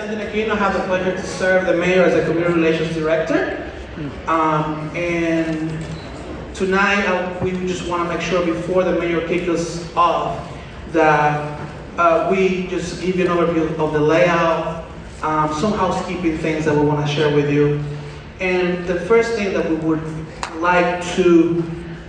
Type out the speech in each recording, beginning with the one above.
attending again. I have the pleasure to serve the mayor as a community relations director. And tonight, we just want to make sure before the mayor kicks us off that we just give you an overview of the layout, some housekeeping things that we want to share with you. And the first thing that we would like to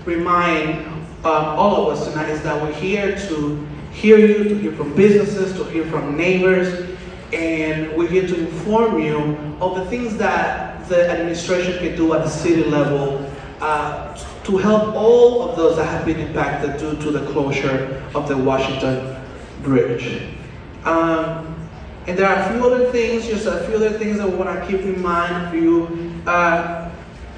remind all of us tonight is that we're here to hear you, to hear from businesses, to hear from neighbors, and we're here to inform you of the things that the administration can do at the city level to help all of those that have been impacted due to the closure of the Washington Bridge. And there are a few other things, that we want to keep in mind, a few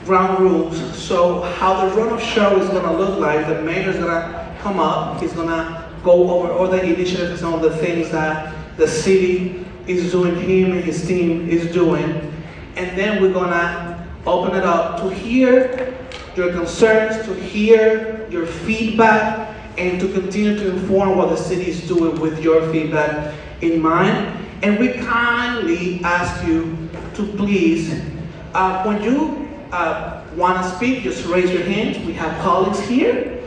ground rules. So how the run of show is going to look like, the mayor is going to come up, he's going to go over all the initiatives and all the things that the city is doing, him and his team is doing. And then we're going to open it up to hear your concerns, to hear your feedback, and to continue to inform what the city is doing with your feedback in mind. And we kindly ask you to please, when you want to speak, just raise your hand. We have colleagues here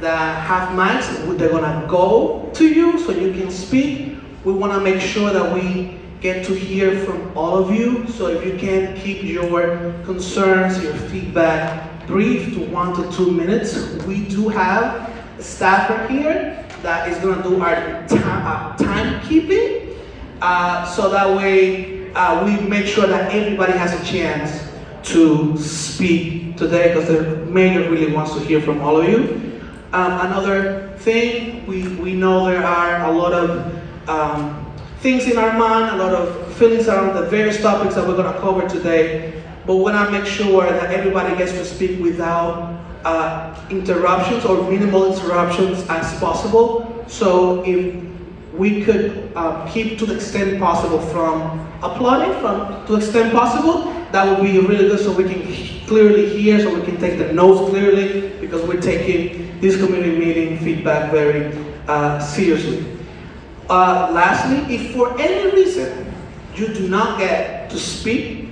that have mics. They're going to go to you so you can speak. We want to make sure that we get to hear from all of you. So if you can keep your concerns, your feedback brief to 1 to 2 minutes. We do have a staffer here that is going to do our timekeeping. So that way we make sure that everybody has a chance to speak today, because the mayor really wants to hear from all of you. Another thing, we know there are a lot of things in our mind, a lot of feelings around the various topics that we're going to cover today, but we want to make sure that everybody gets to speak without interruptions or minimal interruptions as possible. So if we could keep to the extent possible from applauding, to the extent possible, that would be really good, so we can clearly hear, so we can take the notes clearly, because we're taking this community meeting feedback very seriously. Lastly, if for any reason you do not get to speak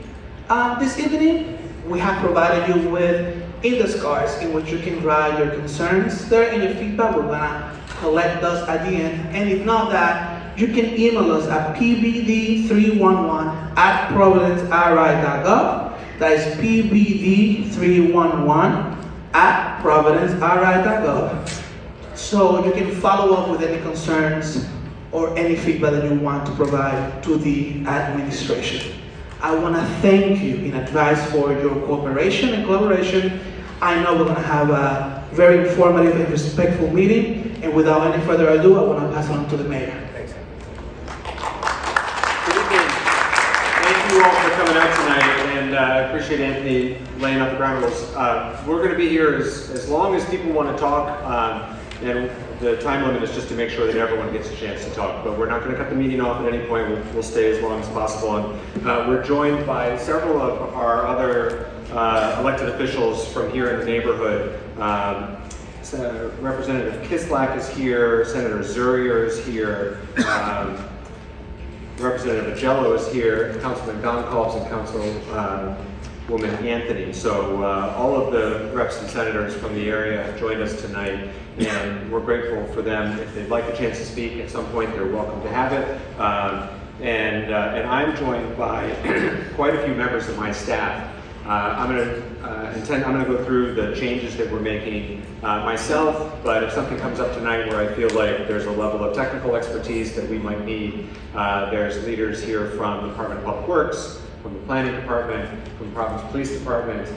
this evening, we have provided you with index cards in which you can write your concerns there and your feedback. We're gonna collect those at the end. And if not that, you can email us at pbd311@providenceri.gov. That is pbd311@providenceri.gov. So you can follow up with any concerns or any feedback that you want to provide to the administration. I want to thank you in advance for your cooperation and collaboration. I know we're going to have a very informative and respectful meeting. And without any further ado, I want to pass it on to the mayor. Thanks. Good evening. Thank you all for coming out tonight, and I appreciate Anthony laying out the ground rules. We're going to be here as long as people want to talk, and the time limit is just to make sure that everyone gets a chance to talk. But we're not going to cut the meeting off at any point. We'll stay as long as possible. And we're joined by several of our other elected officials from here in the neighborhood. Representative Kislak is here, Senator Zurier is here, Representative Agello is here, Councilman Goncalves and Councilwoman Anthony. So all of the reps and senators from the area have joined us tonight, and we're grateful for them. If they'd like a chance to speak at some point, they're welcome to have it. And I'm joined by quite a few members of my staff. I'm going to go through the changes that we're making myself, but if something comes up tonight where I feel like there's a level of technical expertise that we might need, there's leaders here from the Department of Public Works, from the Planning Department, from the Providence Police Department,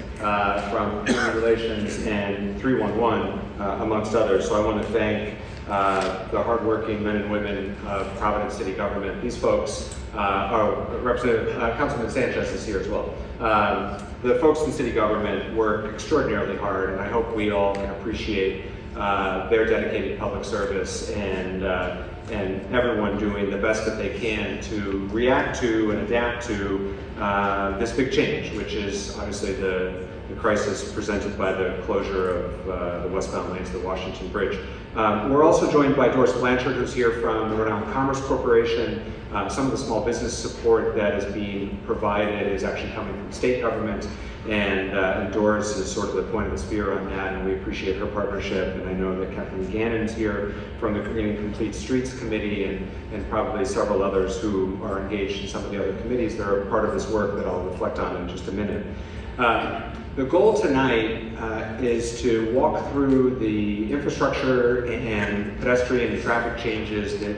from Community Relations, and 311, amongst others. So I want to thank the hardworking men and women of Providence City Government. These folks, Councilman Sanchez is here as well. The folks in city government work extraordinarily hard, and I hope we all can appreciate their dedicated public service and everyone doing the best that they can to react to and adapt to this big change, which is obviously the the crisis presented by the closure of the westbound lanes of the Washington Bridge. We're also joined by Doris Blanchard, who's here from the Rhode Island Commerce Corporation. Some of the small business support that is being provided is actually coming from state government, and Doris is sort of the point of the spear on that, and we appreciate her partnership. And I know that Kathleen Gannon's here from the Green and Complete Streets Committee, and probably several others who are engaged in some of the other committees that are part of this work that I'll reflect on in just a minute. The goal tonight is to walk through the infrastructure and pedestrian and traffic changes that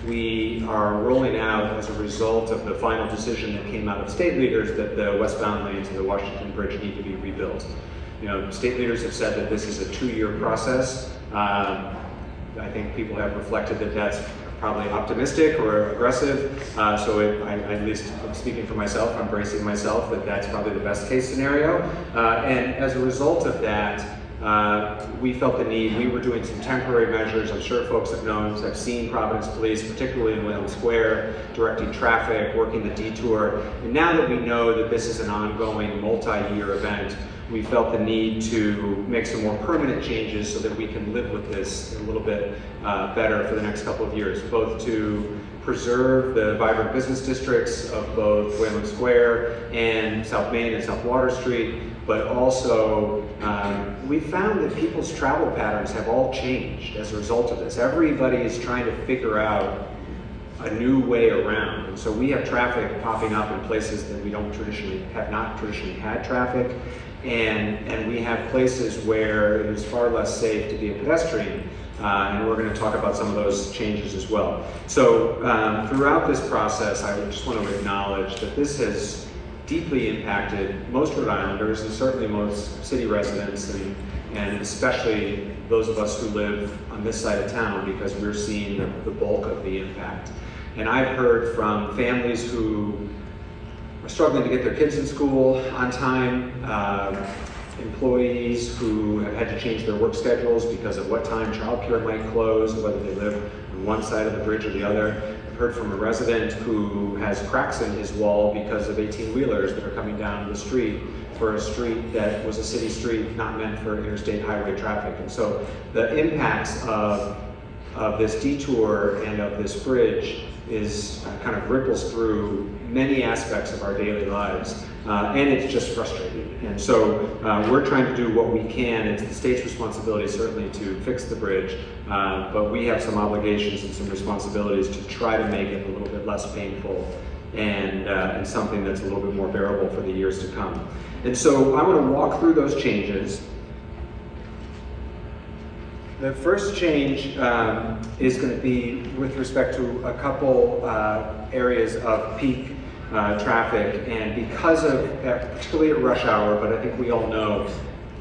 we are rolling out as a result of the final decision that came out of state leaders that the westbound lanes of the Washington Bridge need to be rebuilt. You know, state leaders have said that this is a 2-year process. I think people have reflected that that's probably optimistic or aggressive. So I, at least speaking for myself, I'm bracing myself that that's probably the best case scenario. And as a result of that, we felt the need. We were doing some temporary measures. I'm sure folks have seen Providence Police, particularly in Wayland Square, directing traffic, working the detour. And now that we know that this is an ongoing multi-year event, we felt the need to make some more permanent changes so that we can live with this a little bit better for the next couple of years, both to preserve the vibrant business districts of both Wayland Square and South Main and South Water Street, but also we found that people's travel patterns have all changed as a result of this. Everybody is trying to figure out a new way around. And so we have traffic popping up in places that we have not traditionally had traffic. And we have places where it is far less safe to be a pedestrian. And we're going to talk about some of those changes as well. So throughout this process, I just want to acknowledge that this has deeply impacted most Rhode Islanders and certainly most city residents, and especially those of us who live on this side of town, because we're seeing the bulk of the impact. And I've heard from families who are struggling to get their kids in school on time, employees who have had to change their work schedules because of what time childcare might close, whether they live on one side of the bridge or the other. I've heard from a resident who has cracks in his wall because of 18-wheelers that are coming down the street for a street that was a city street not meant for interstate highway traffic. And so the impacts of this detour and of this bridge is kind of ripples through many aspects of our daily lives, and it's just frustrating. And so we're trying to do what we can. It's the state's responsibility certainly to fix the bridge, but we have some obligations and some responsibilities to try to make it a little bit less painful and something that's a little bit more bearable for the years to come. And so I want to walk through those changes. The first change is going to be with respect to a couple areas of peak traffic, and because of, particularly at rush hour, but I think we all know,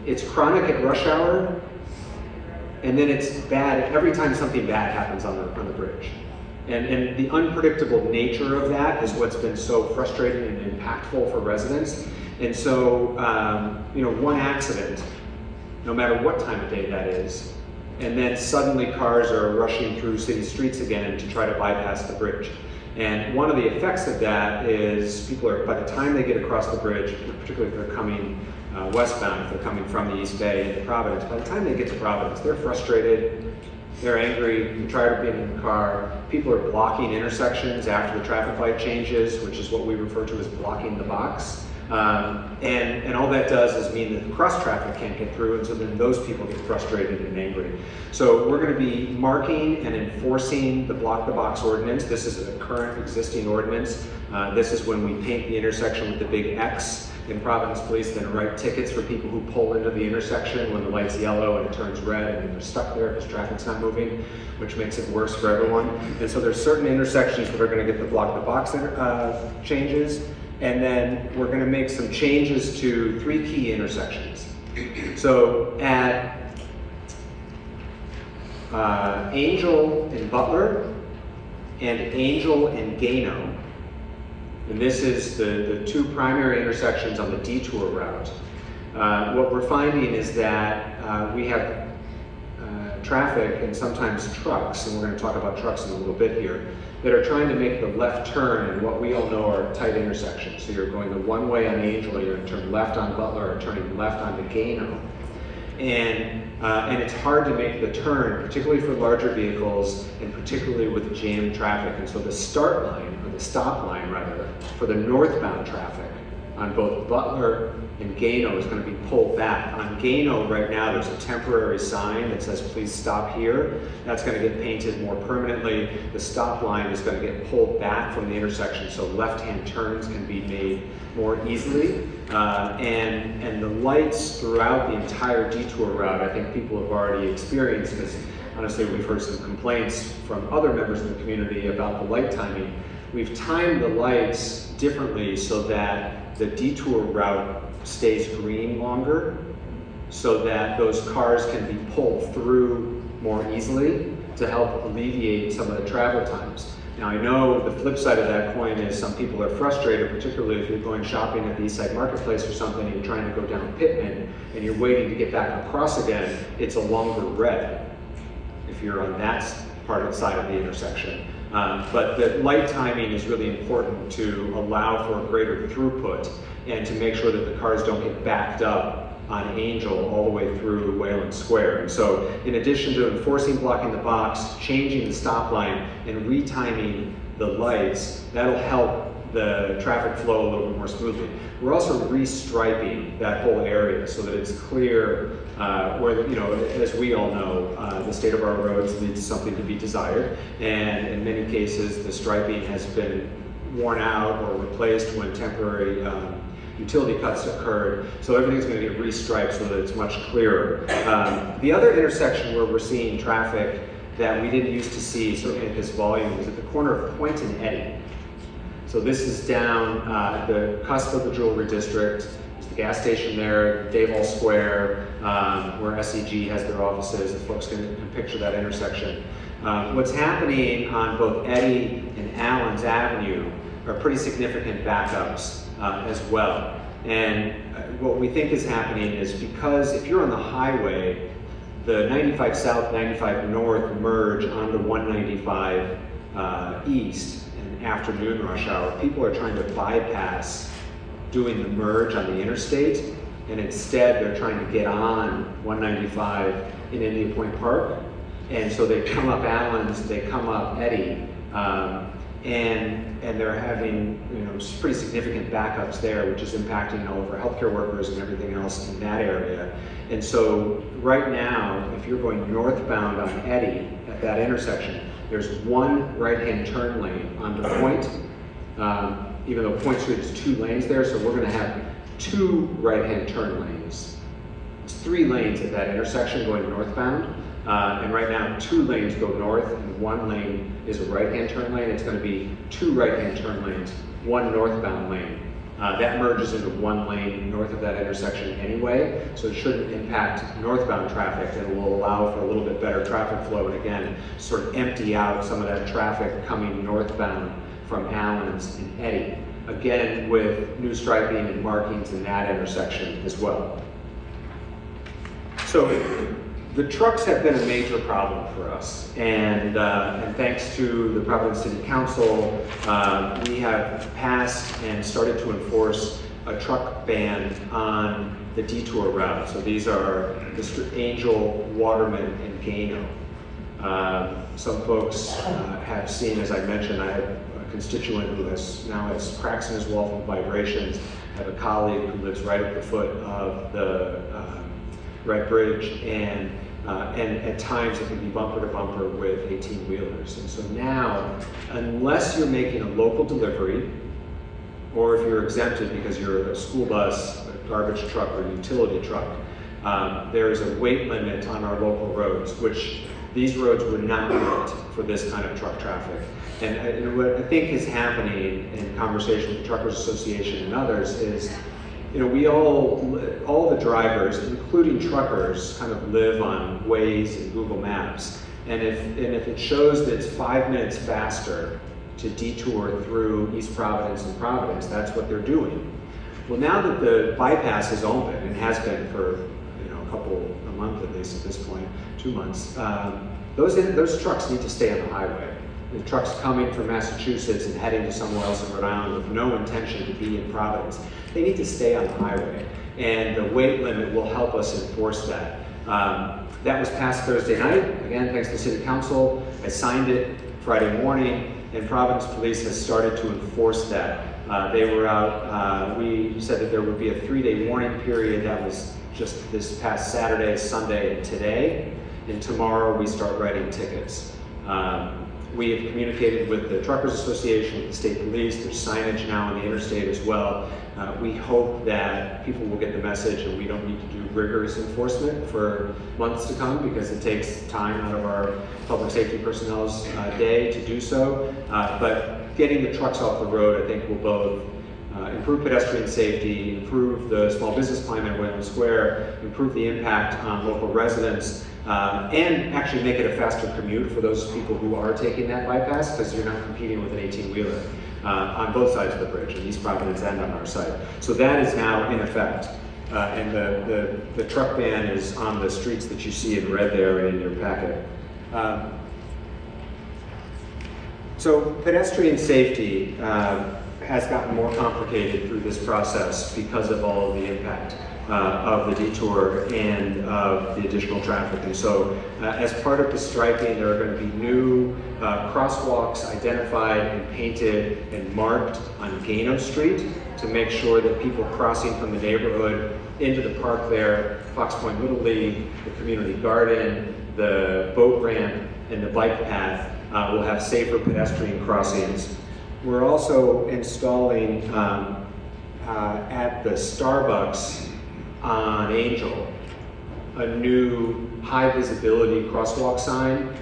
it's chronic at rush hour, and then it's bad every time something bad happens on the bridge. And the unpredictable nature of that is what's been so frustrating and impactful for residents. And so, one accident, no matter what time of day that is, and then suddenly cars are rushing through city streets again to try to bypass the bridge. And one of the effects of that is people are, by the time they get across the bridge, particularly if they're coming westbound, if they're coming from the East Bay into Providence, by the time they get to Providence, they're frustrated, they're angry, they're tired of being in the car. People are blocking intersections after the traffic light changes, which is what we refer to as blocking the box. And all that does is mean that the cross traffic can't get through, and so then those people get frustrated and angry. So we're going to be marking and enforcing the block the box ordinance. This is a current existing ordinance. This is when we paint the intersection with the big X in Providence Police, then write tickets for people who pull into the intersection when the light's yellow and it turns red and they're stuck there because traffic's not moving, which makes it worse for everyone. And so there's certain intersections that are going to get the block the box changes. And then we're going to make some changes to 3 key intersections. So at Angel and Butler and Angel and Gano, and this is the 2 primary intersections on the detour route. What we're finding is that we have traffic and sometimes trucks, and we're going to talk about trucks in a little bit here, that are trying to make the left turn in what we all know are tight intersections. So you're going the one way on Angel, you're going to turn left on Butler, or turning left onto Gano. And it's hard to make the turn, particularly for larger vehicles and particularly with jammed traffic. And so the start line, or the stop line rather, for the northbound traffic on both Butler and Gano is going to be pulled back. On Gano right now, there's a temporary sign that says, please stop here. That's going to get painted more permanently. The stop line is going to get pulled back from the intersection so left-hand turns can be made more easily. And the lights throughout the entire detour route, I think people have already experienced, because honestly, we've heard some complaints from other members of the community about the light timing. We've timed the lights differently so that the detour route stays green longer, so that those cars can be pulled through more easily to help alleviate some of the travel times. Now, I know the flip side of that coin is some people are frustrated, particularly if you're going shopping at the Eastside Marketplace or something and you're trying to go down Pittman and you're waiting to get back across again, it's a longer red if you're on that part of the side of the intersection. But the light timing is really important to allow for a greater throughput and to make sure that the cars don't get backed up on Angel all the way through Wayland Square. And so in addition to enforcing blocking the box, changing the stop line, and retiming the lights, that'll help the traffic flow a little bit more smoothly. We're also restriping that whole area so that it's clear where, as we all know, the state of our roads leaves something to be desired. And in many cases, the striping has been worn out or replaced when temporary utility cuts occurred, so everything's going to get restriped so that it's much clearer. The other intersection where we're seeing traffic that we didn't used to see, certainly at this volume, is at the corner of Point and Eddy. So this is down at the cusp of the Jewelry District. There's the gas station there, Davol Square, where SEG has their offices, if folks can picture that intersection. What's happening on both Eddy and Allens Avenue are pretty significant backups as well. And what we think is happening is because if you're on the highway, the 95 South, 95 North merge onto 195 East in afternoon rush hour. People are trying to bypass doing the merge on the interstate, and instead they're trying to get on 195 in Indian Point Park. And so they come up Allens, they come up Eddy, and they're having pretty significant backups there, which is impacting all of our healthcare workers and everything else in that area. And so right now, if you're going northbound on Eddy at that intersection, there's one right-hand turn lane onto Point, even though Point Street is 2 lanes there, so we're going to have 2 right-hand turn lanes. It's 3 lanes at that intersection going northbound. And right now, 2 lanes go north and 1 lane is a right-hand turn lane. It's going to be 2 right-hand turn lanes, 1 northbound lane. That merges into 1 lane north of that intersection anyway, so it shouldn't impact northbound traffic, and it will allow for a little bit better traffic flow, and again, sort of empty out some of that traffic coming northbound from Allens and Eddy. Again, with new striping and markings in that intersection as well. So the trucks have been a major problem for us, and thanks to the Providence City Council, we have passed and started to enforce a truck ban on the detour route. So these are the Angel, Waterman, and Gano. Some folks have seen, as I mentioned, I have a constituent who now has cracks in his wall from vibrations. I have a colleague who lives right at the foot of the Red Bridge, and at times it can be bumper to bumper with 18-wheelers. And so now, unless you're making a local delivery, or if you're exempted because you're a school bus, a garbage truck, or a utility truck, there is a weight limit on our local roads, which these roads were not built for this kind of truck traffic. And what I think is happening in conversation with the Truckers Association and others is, we all the drivers, including truckers, kind of live on Waze and Google Maps. And if it shows that it's 5 minutes faster to detour through East Providence and Providence, that's what they're doing. Well, now that the bypass is open, and has been for a month at least at this point, 2 months, those trucks need to stay on the highway. the trucks coming from Massachusetts and heading to somewhere else in Rhode Island with no intention to be in Providence, they need to stay on the highway. And the weight limit will help us enforce that. That was passed Thursday night. Again, thanks to City Council. I signed it Friday morning, and Providence Police has started to enforce that. They were out, we said that there would be a 3-day warning period. That was just this past Saturday, Sunday, and today. And tomorrow we start writing tickets. We have communicated with the Truckers Association, with the state police. There's signage now on the interstate as well. We hope that people will get the message and we don't need to do rigorous enforcement for months to come, because it takes time out of our public safety personnel's day to do so. But getting the trucks off the road, I think, will both improve pedestrian safety, improve the small business climate in Wayland Square, improve the impact on local residents, and actually make it a faster commute for those people who are taking that bypass, because you're not competing with an 18-wheeler on both sides of the bridge, in East Providence and on our side. So that is now in effect. And the truck ban is on the streets that you see in red there in your packet. So pedestrian safety has gotten more complicated through this process because of all of the impact of the detour and of the additional traffic. And so as part of the striping, there are going to be new crosswalks identified and painted and marked on Gano Street to make sure that people crossing from the neighborhood into the park there, Fox Point Little League, the community garden, the boat ramp, and the bike path will have safer pedestrian crossings. We're also installing at the Starbucks on Angel a new high visibility crosswalk sign.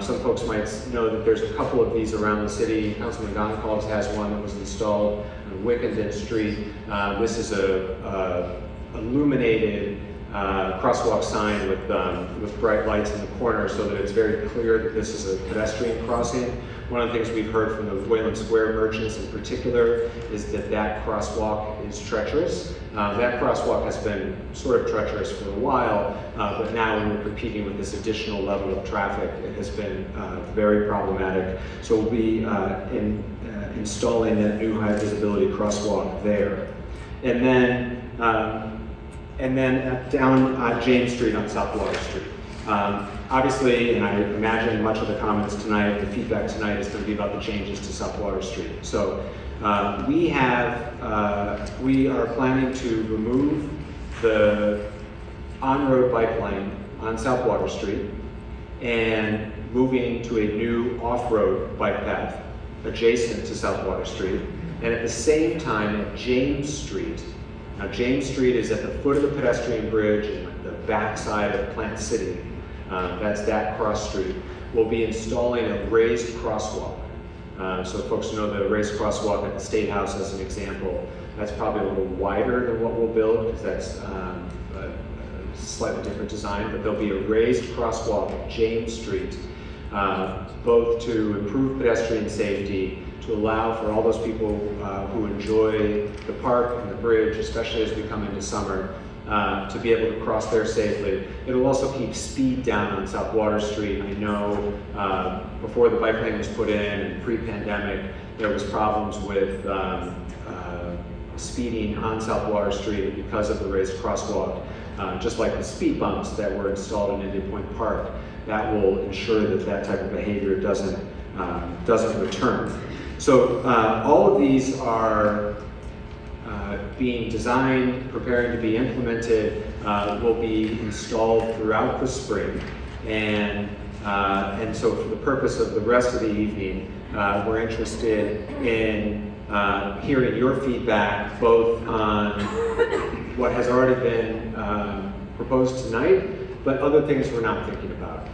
Some folks might know that there's a couple of these around the city. Councilman Goncalves has one that was installed on Wickenden Street. This is a illuminated crosswalk sign with bright lights in the corner, so that it's very clear that this is a pedestrian crossing. One of the things we've heard from the Wayland Square merchants in particular is that that crosswalk is treacherous. That crosswalk has been sort of treacherous for a while, but now when we're competing with this additional level of traffic, it has been very problematic. So we'll be installing that new high visibility crosswalk there. And then down James Street on South Water Street. Obviously, and I imagine much of the comments tonight, the feedback tonight is going to be about the changes to South Water Street. So we are planning to remove the on-road bike lane on South Water Street and moving to a new off-road bike path adjacent to South Water Street. And at the same time at James Street. Now James Street is at the foot of the pedestrian bridge and the backside of Plant City. That's that cross street. We'll be installing a raised crosswalk. So folks know the raised crosswalk at the State House as an example. That's probably a little wider than what we'll build, because that's a slightly different design, but there'll be a raised crosswalk at James Street, both to improve pedestrian safety, to allow for all those people who enjoy the park and the bridge, especially as we come into summer, to be able to cross there safely. It'll also keep speed down on South Water Street. I know before the bike lane was put in and pre-pandemic, there was problems with speeding on South Water Street because of the raised crosswalk, just like the speed bumps that were installed in Indian Point Park. That will ensure that that type of behavior doesn't return. So all of these are being designed, preparing to be implemented, will be installed throughout the spring. And so for the purpose of the rest of the evening, we're interested in hearing your feedback, both on what has already been proposed tonight, but other things we're not thinking about.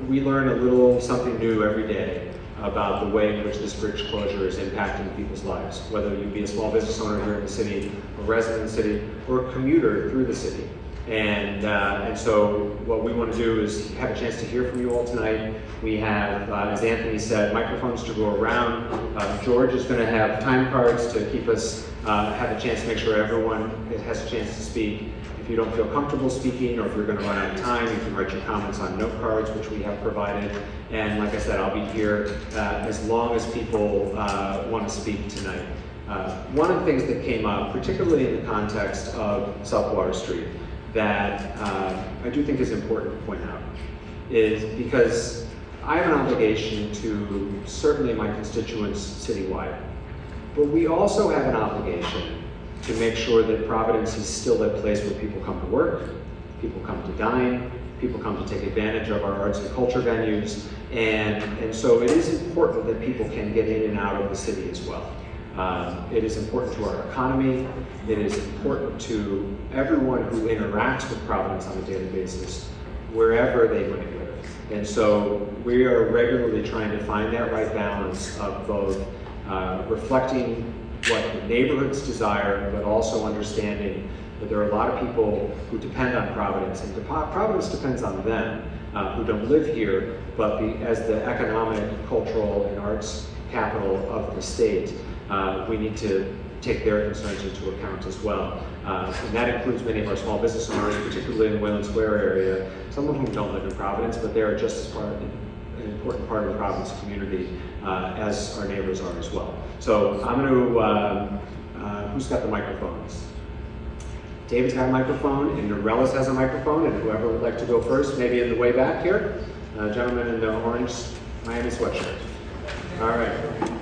We learn a little something new every day about the way in which this bridge closure is impacting people's lives, whether you be a small business owner here in the city, a resident in the city, or a commuter through the city. And so what we want to do is have a chance to hear from you all tonight. We have, as Anthony said, microphones to go around. George is going to have time cards to keep us, have a chance to make sure everyone has a chance to speak. If you don't feel comfortable speaking, or if you're going to run out of time, you can write your comments on note cards, which we have provided. And like I said, I'll be here as long as people want to speak tonight. One of the things that came up, particularly in the context of South Water Street, that I do think is important to point out, is because I have an obligation to certainly my constituents citywide, but we also have an obligation to make sure that Providence is still a place where people come to work, people come to dine, people come to take advantage of our arts and culture venues, and so it is important that people can get in and out of the city as well. It is important to our economy. It is important to everyone who interacts with Providence on a daily basis, wherever they might live. And so we are regularly trying to find that right balance of both reflecting what the neighborhoods desire, but also understanding that there are a lot of people who depend on Providence, and Providence depends on them, who don't live here, but as the economic, cultural, and arts capital of the state, we need to take their concerns into account as well. And that includes many of our small business owners, particularly in the Wayland Square area, some of whom don't live in Providence, but they are just as an important part of the Providence community as our neighbors are as well. So I'm going to, who's got the microphones? David's got a microphone, and Norellis has a microphone, and whoever would like to go first, maybe in the way back here. Gentleman in the orange Miami sweatshirt. All right.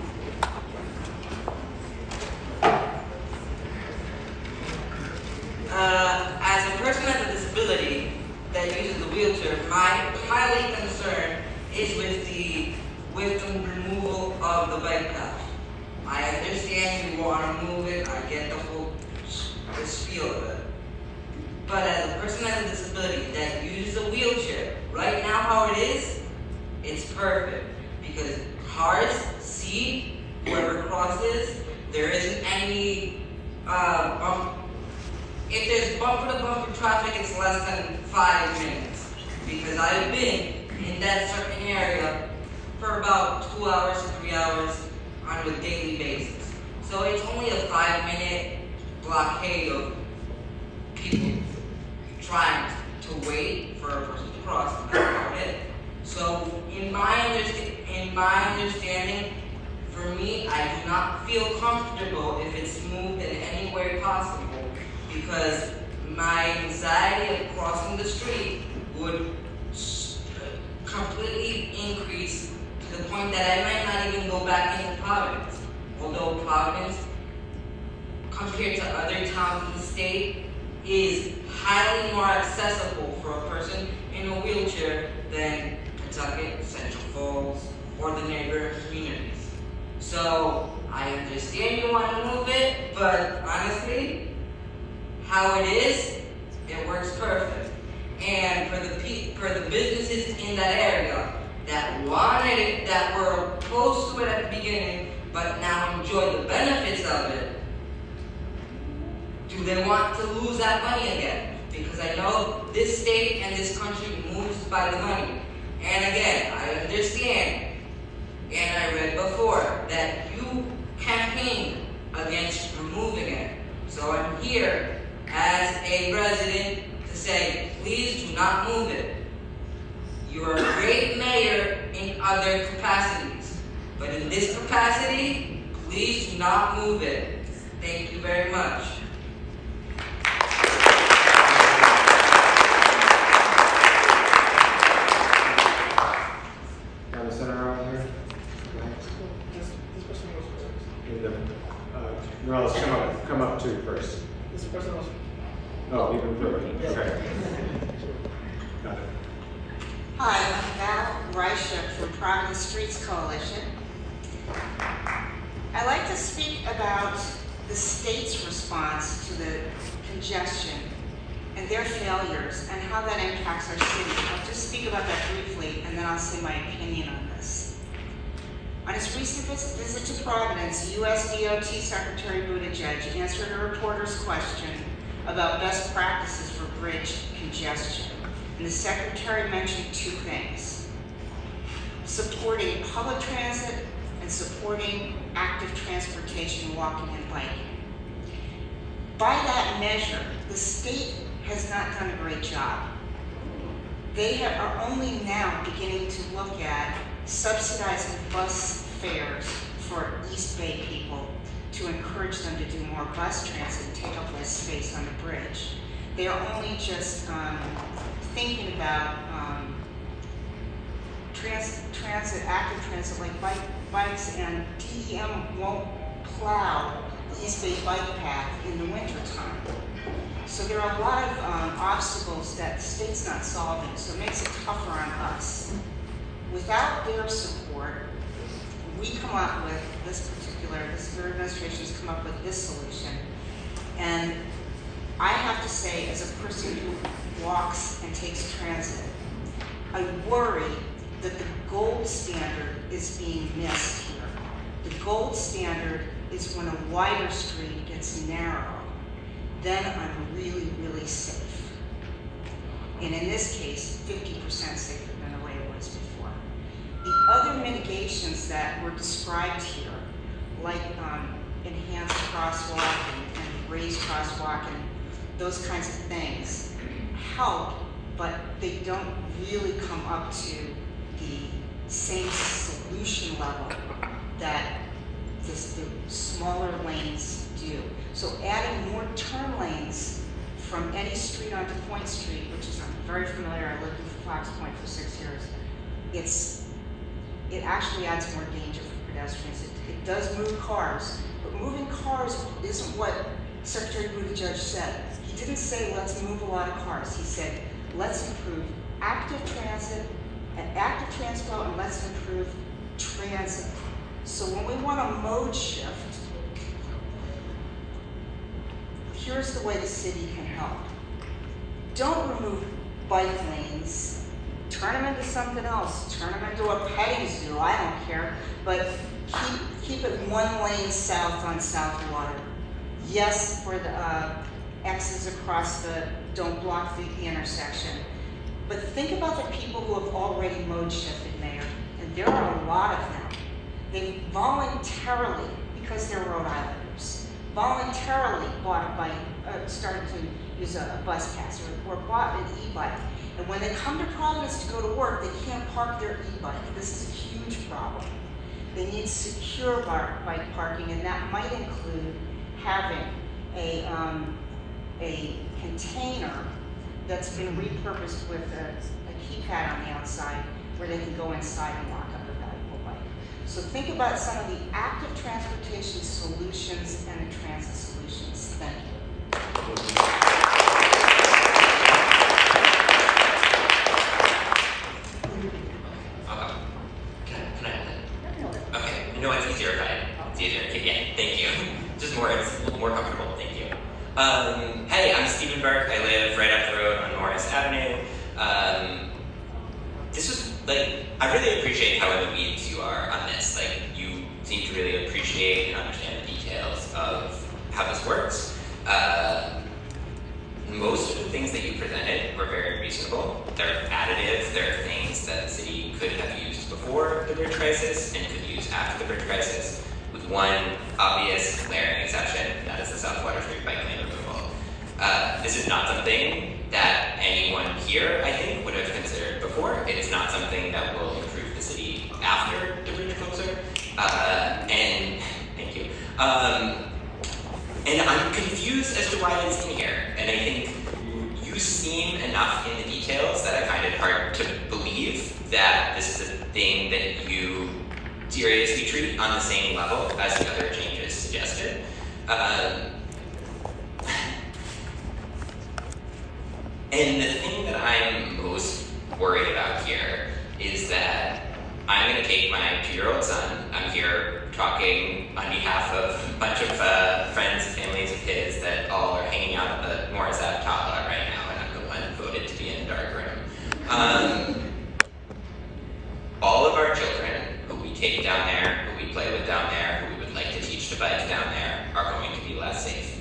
As a person with a disability that uses a wheelchair, my highly concern is with the removal of the bike path. I understand you want to move it, I get the whole spiel of it. But as a person with a disability that uses a wheelchair, right now how it is, it's perfect. Because cars see whoever crosses, there isn't any if there's bumper-to-bumper traffic, it's less than 5 minutes. Because I've been in that certain area for about 2 hours to 3 hours on a daily basis. So it's only a 5-minute blockade of people trying to wait for a person to cross, and that's about it. So in my understanding, for me, I do not feel comfortable if it's moved in any way possible, because my anxiety of crossing the street would completely increase to the point that I might not even go back into Providence. Although Providence, compared to other towns in the state, is highly more accessible for a person in a wheelchair than Pawtucket, Central Falls, or the neighboring communities. So I understand you want to move it, but honestly, how it is, it works perfect. And for the businesses in that area that wanted it, that were opposed to it at the beginning, but now enjoy the benefits of it, do they want to lose that money again? Because I know this state and this country moves by the money. And again, I understand, and I read before, that you campaigned against removing it. So I'm here as a resident to say, please do not move it. You're a great mayor in other capacities, but in this capacity, please do not move it. Thank you very much. Down the center around here. Norellis, come up too first. This person was. Oh, even further. Okay. Got it. Hi, I'm Val Reichert from Providence Streets Coalition. I'd like to speak about the state's response to the congestion and their failures and how that impacts our city. I'll just speak about that briefly and then I'll say my opinion on this. On his recent visit to Providence, U.S. DOT Secretary Buttigieg answered a reporter's question about best practices for bridge congestion. And the secretary mentioned two things: supporting public transit and supporting active transportation, walking and biking. By that measure, the state has not done a great job. They are only now beginning to look at subsidizing bus fares for East Bay people to encourage them to do more bus transit and take up less space on the bridge. They are only just thinking about transit, active transit, like bikes, and DEM won't plow the East Bay bike path in the wintertime. So there are a lot of obstacles that the state's not solving, so it makes it tougher on us. Without their support, we come up with this administration has come up with this solution. And I have to say, as a person who walks and takes transit, I worry that the gold standard is being missed here. The gold standard is when a wider street gets narrow, then I'm really, really safe. And in this case, 50% safer than the way it was before. The other mitigations that were described here, like enhanced crosswalk and raised crosswalk and those kinds of things, help, but they don't really come up to the same solution level that the smaller lanes do. So adding more turn lanes from Eddy Street onto Point Street, which is, I'm very familiar, I lived in Fox Point for 6 years, it actually adds more danger for pedestrians. It does move cars, but moving cars isn't what Secretary Buttigieg said. He didn't say let's move a lot of cars. He said let's improve active transit and active transport, and let's improve transit. So when we want a mode shift, here's the way the city can help. Don't remove bike lanes. Turn them into something else. Turn them into a petting zoo. I don't care. But keep it one lane south on South Water. Yes, for the X's across don't block the intersection. But think about the people who have already mode shifted, Mayor. And there are a lot of them. They voluntarily, because they're Rhode Islanders, voluntarily bought a bike, started to use a bus pass or bought an e-bike. And when they come to Providence to go to work, they can't park their e-bike. This is a huge problem. They need secure bike parking, and that might include having a container that's been repurposed with a keypad on the outside where they can go inside and lock up a valuable bike. So think about some of the active transportation solutions and the transit solutions. Thank you. Can I? Okay. No, it's easier if it's easier. Okay, yeah, thank you. Just more, it's a little more comfortable. Thank you. Hey, I'm Stephen Burke. I live right up the road on Morris Avenue. This was I really appreciate how in the weeds you are on this. You seem to really appreciate and understand the details of how this works. Most of the things that you presented were very reasonable. They're additive. They're things that the city could have used before the bridge crisis and could use after the bridge crisis, with one obvious glaring exception, that is the South Water Street bike lane removal. This is not something that anyone here, I think, would have considered before. It is not something that will improve the city after the bridge closure. And thank you. And I'm confused as to why it's in here. And I think you seem enough in the details that I find it hard to believe that this is a thing that you seriously treat on the same level as the other changes suggested. And the thing that I'm most worried about here is that I'm going to take my 2-year-old son. I'm here talking on behalf of a bunch of friends and families of his that all are hanging out at the Morris Ave Top Lot right now, and I'm the one voted to be in the dark room. All of our children who we take down there, who we play with down there, who we would like to teach to bike down there, are going to be less safe.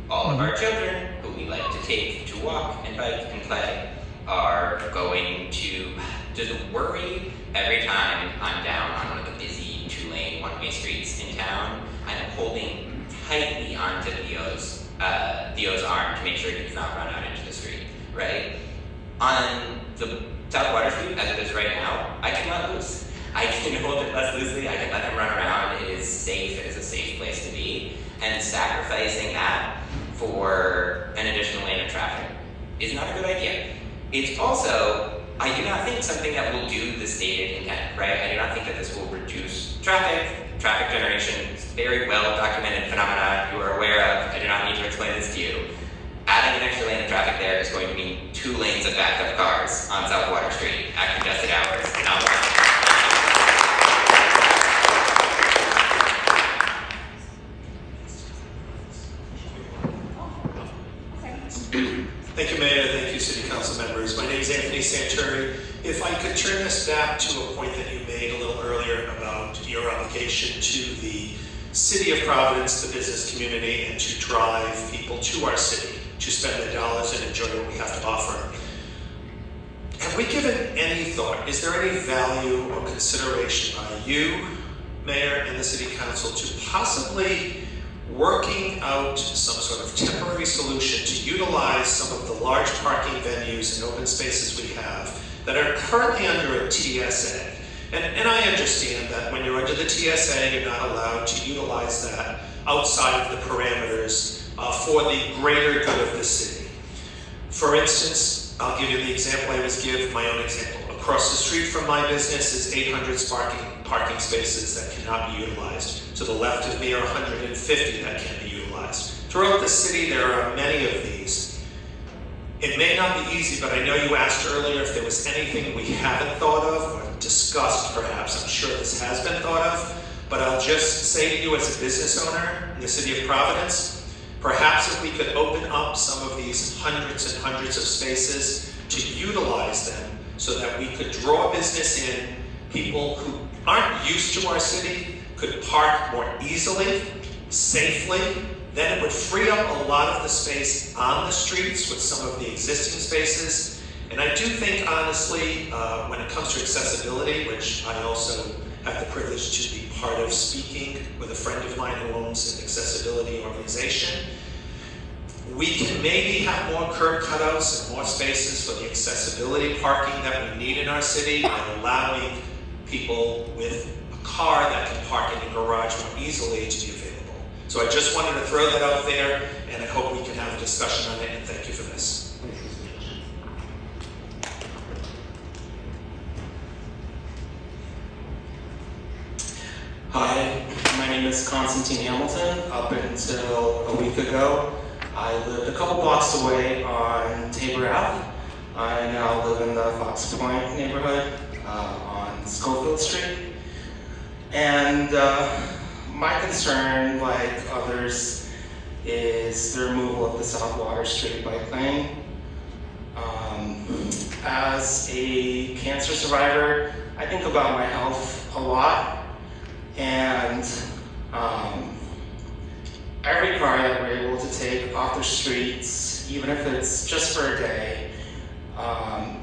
All of our children who we we like to take to walk and bike and play are going to just worry every time I'm down on one of the busy two-lane one-way streets in town. I'm holding tightly onto Theo's arm to make sure he does not run out into the street, right? On the South Water Street, as it is right now, I can let loose. I can hold it less loosely, I can let him run around. It is safe, it is a safe place to be. And sacrificing that for an additional lane of traffic is not a good idea. It's also, I do not think, something that will do the stated intent, right? I do not think that this will reduce traffic. Traffic generation is a very well documented phenomena you are aware of. I do not need to explain this to you. Adding an extra lane of traffic there is going to mean 2 lanes of backup cars on South Water Street at congested hours, not one. Thank you, Mayor. Thank you, City Council members. My name is Anthony Santuri. If I could turn this back to a point that you made a little earlier about your obligation to the City of Providence, the business community, and to drive people to our city to spend their dollars and enjoy what we have to offer. Have we given any thought, is there any value or consideration by you, Mayor, and the City Council to possibly working out some sort of temporary solution to utilize some of the large parking venues and open spaces we have that are currently under a TSA? And I understand that when you're under the TSA, you're not allowed to utilize that outside of the parameters for the greater good of the city. For instance, I'll give you the example I always give, my own example. Across the street from my business is 800 parking spaces that cannot be utilized. To the left of me are 150 that can be utilized. Throughout the city, there are many of these. It may not be easy, but I know you asked earlier if there was anything we haven't thought of or discussed, perhaps. I'm sure this has been thought of, but I'll just say to you as a business owner in the City of Providence, perhaps if we could open up some of these hundreds and hundreds of spaces to utilize them so that we could draw business in, people who aren't used to our city could park more easily, safely, then it would free up a lot of the space on the streets with some of the existing spaces. And I do think, honestly, when it comes to accessibility, which I also have the privilege to be part of speaking with a friend of mine who owns an accessibility organization, we can maybe have more curb cutouts and more spaces for the accessibility parking that we need in our city by allowing people with a car that can park in the garage more easily to be available. So I just wanted to throw that out there, and I hope we can have a discussion on it, and thank you for this. Hi, my name is Constantine Hamilton. Up until a week ago, I lived a couple blocks away on Tabor Ave. I now live in the Fox Point neighborhood on Schofield Street. And my concern, like others, is the removal of the South Water Street bike lane. As a cancer survivor, I think about my health a lot. And every car that we're able to take off the streets, even if it's just for a day,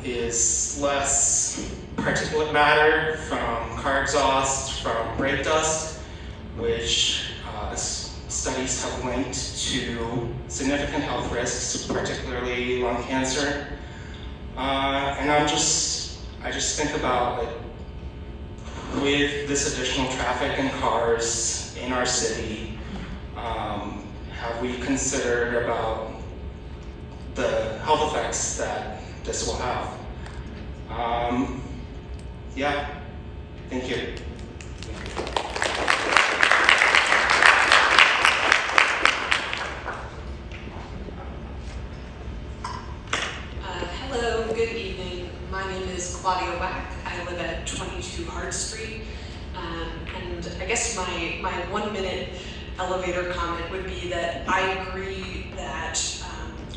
is less particulate matter from car exhaust, from brake dust, which studies have linked to significant health risks, particularly lung cancer. And I just think about, like, with this additional traffic and cars in our city, have we considered about the health effects that this will have? Yeah, thank you. Hello, good evening. My name is Claudia Wack. I live at 22 Hart Street. And I guess my 1 minute elevator comment would be that I agree that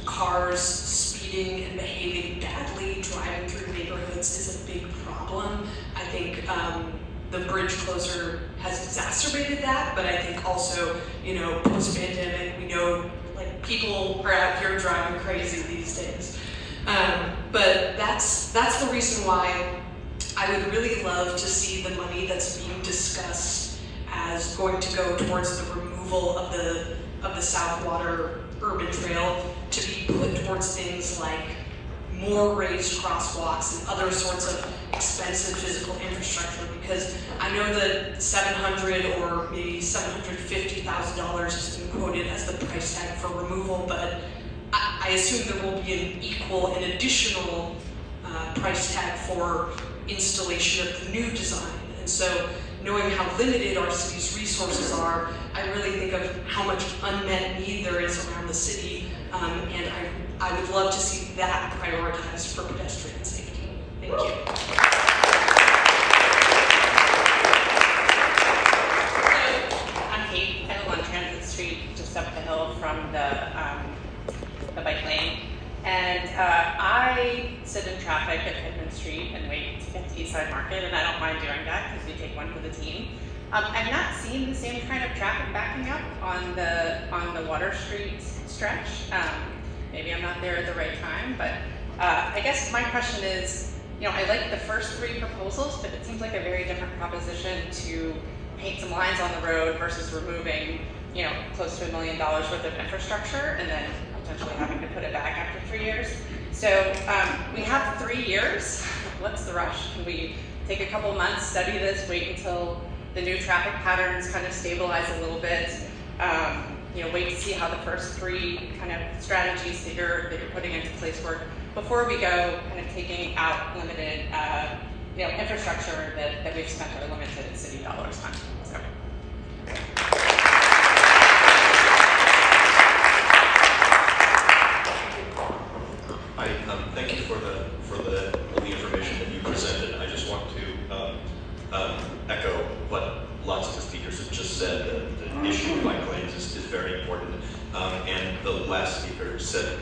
cars speeding and behaving badly, driving through neighborhoods is a big problem. I think the bridge closure has exacerbated that, but I think also, post-pandemic, we know like people are out here driving crazy these days. But that's the reason why I would really love to see the money that's being discussed as going to go towards the removal of the South Water Urban Trail to be put towards things like more raised crosswalks and other sorts of expensive physical infrastructure, because I know that $700,000 or maybe $750,000 has been quoted as the price tag for removal, but I assume there will be an equal and additional price tag for installation of the new design. And so, knowing how limited our city's resources are, I really think of how much unmet need there is around the city, and I would love to see that prioritized for pedestrian safety. Thank you. I'm Kate. I live on Transit Street, just up the hill from the bike lane. And I sit in traffic at Pittman Street and wait to get to Eastside Market, and I don't mind doing that because we take one for the team. I've not seen the same kind of traffic backing up on the Water Street stretch. Maybe I'm not there at the right time, but I guess my question is, I like the first three proposals, but it seems like a very different proposition to paint some lines on the road versus removing, close to $1 million worth of infrastructure and then potentially having to put it back after 3 years. So we have 3 years. What's the rush? Can we take a couple months, study this, wait until the new traffic patterns kind of stabilize a little bit? Wait to see how the first three kind of strategies that you're putting into place work before we go kind of taking out limited infrastructure that we've spent our limited city dollars on. So. Hi, thank you for the information that you presented. I just want to echo what lots of the speakers have just said. The issue of bike lanes is very important. And the last speaker said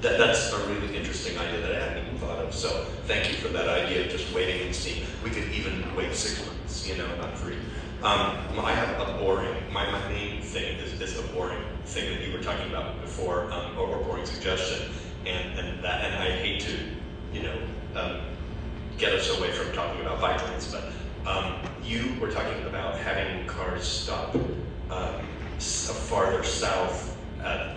that's a really interesting idea that I hadn't even thought of. So thank you for that idea of just waiting and seeing. We could even wait 6 months, not 3. I have a boring, my main thing is a boring thing that you were talking about before, or a boring suggestion. And I hate to, get us away from talking about bike lanes, but you were talking about having cars stop farther south,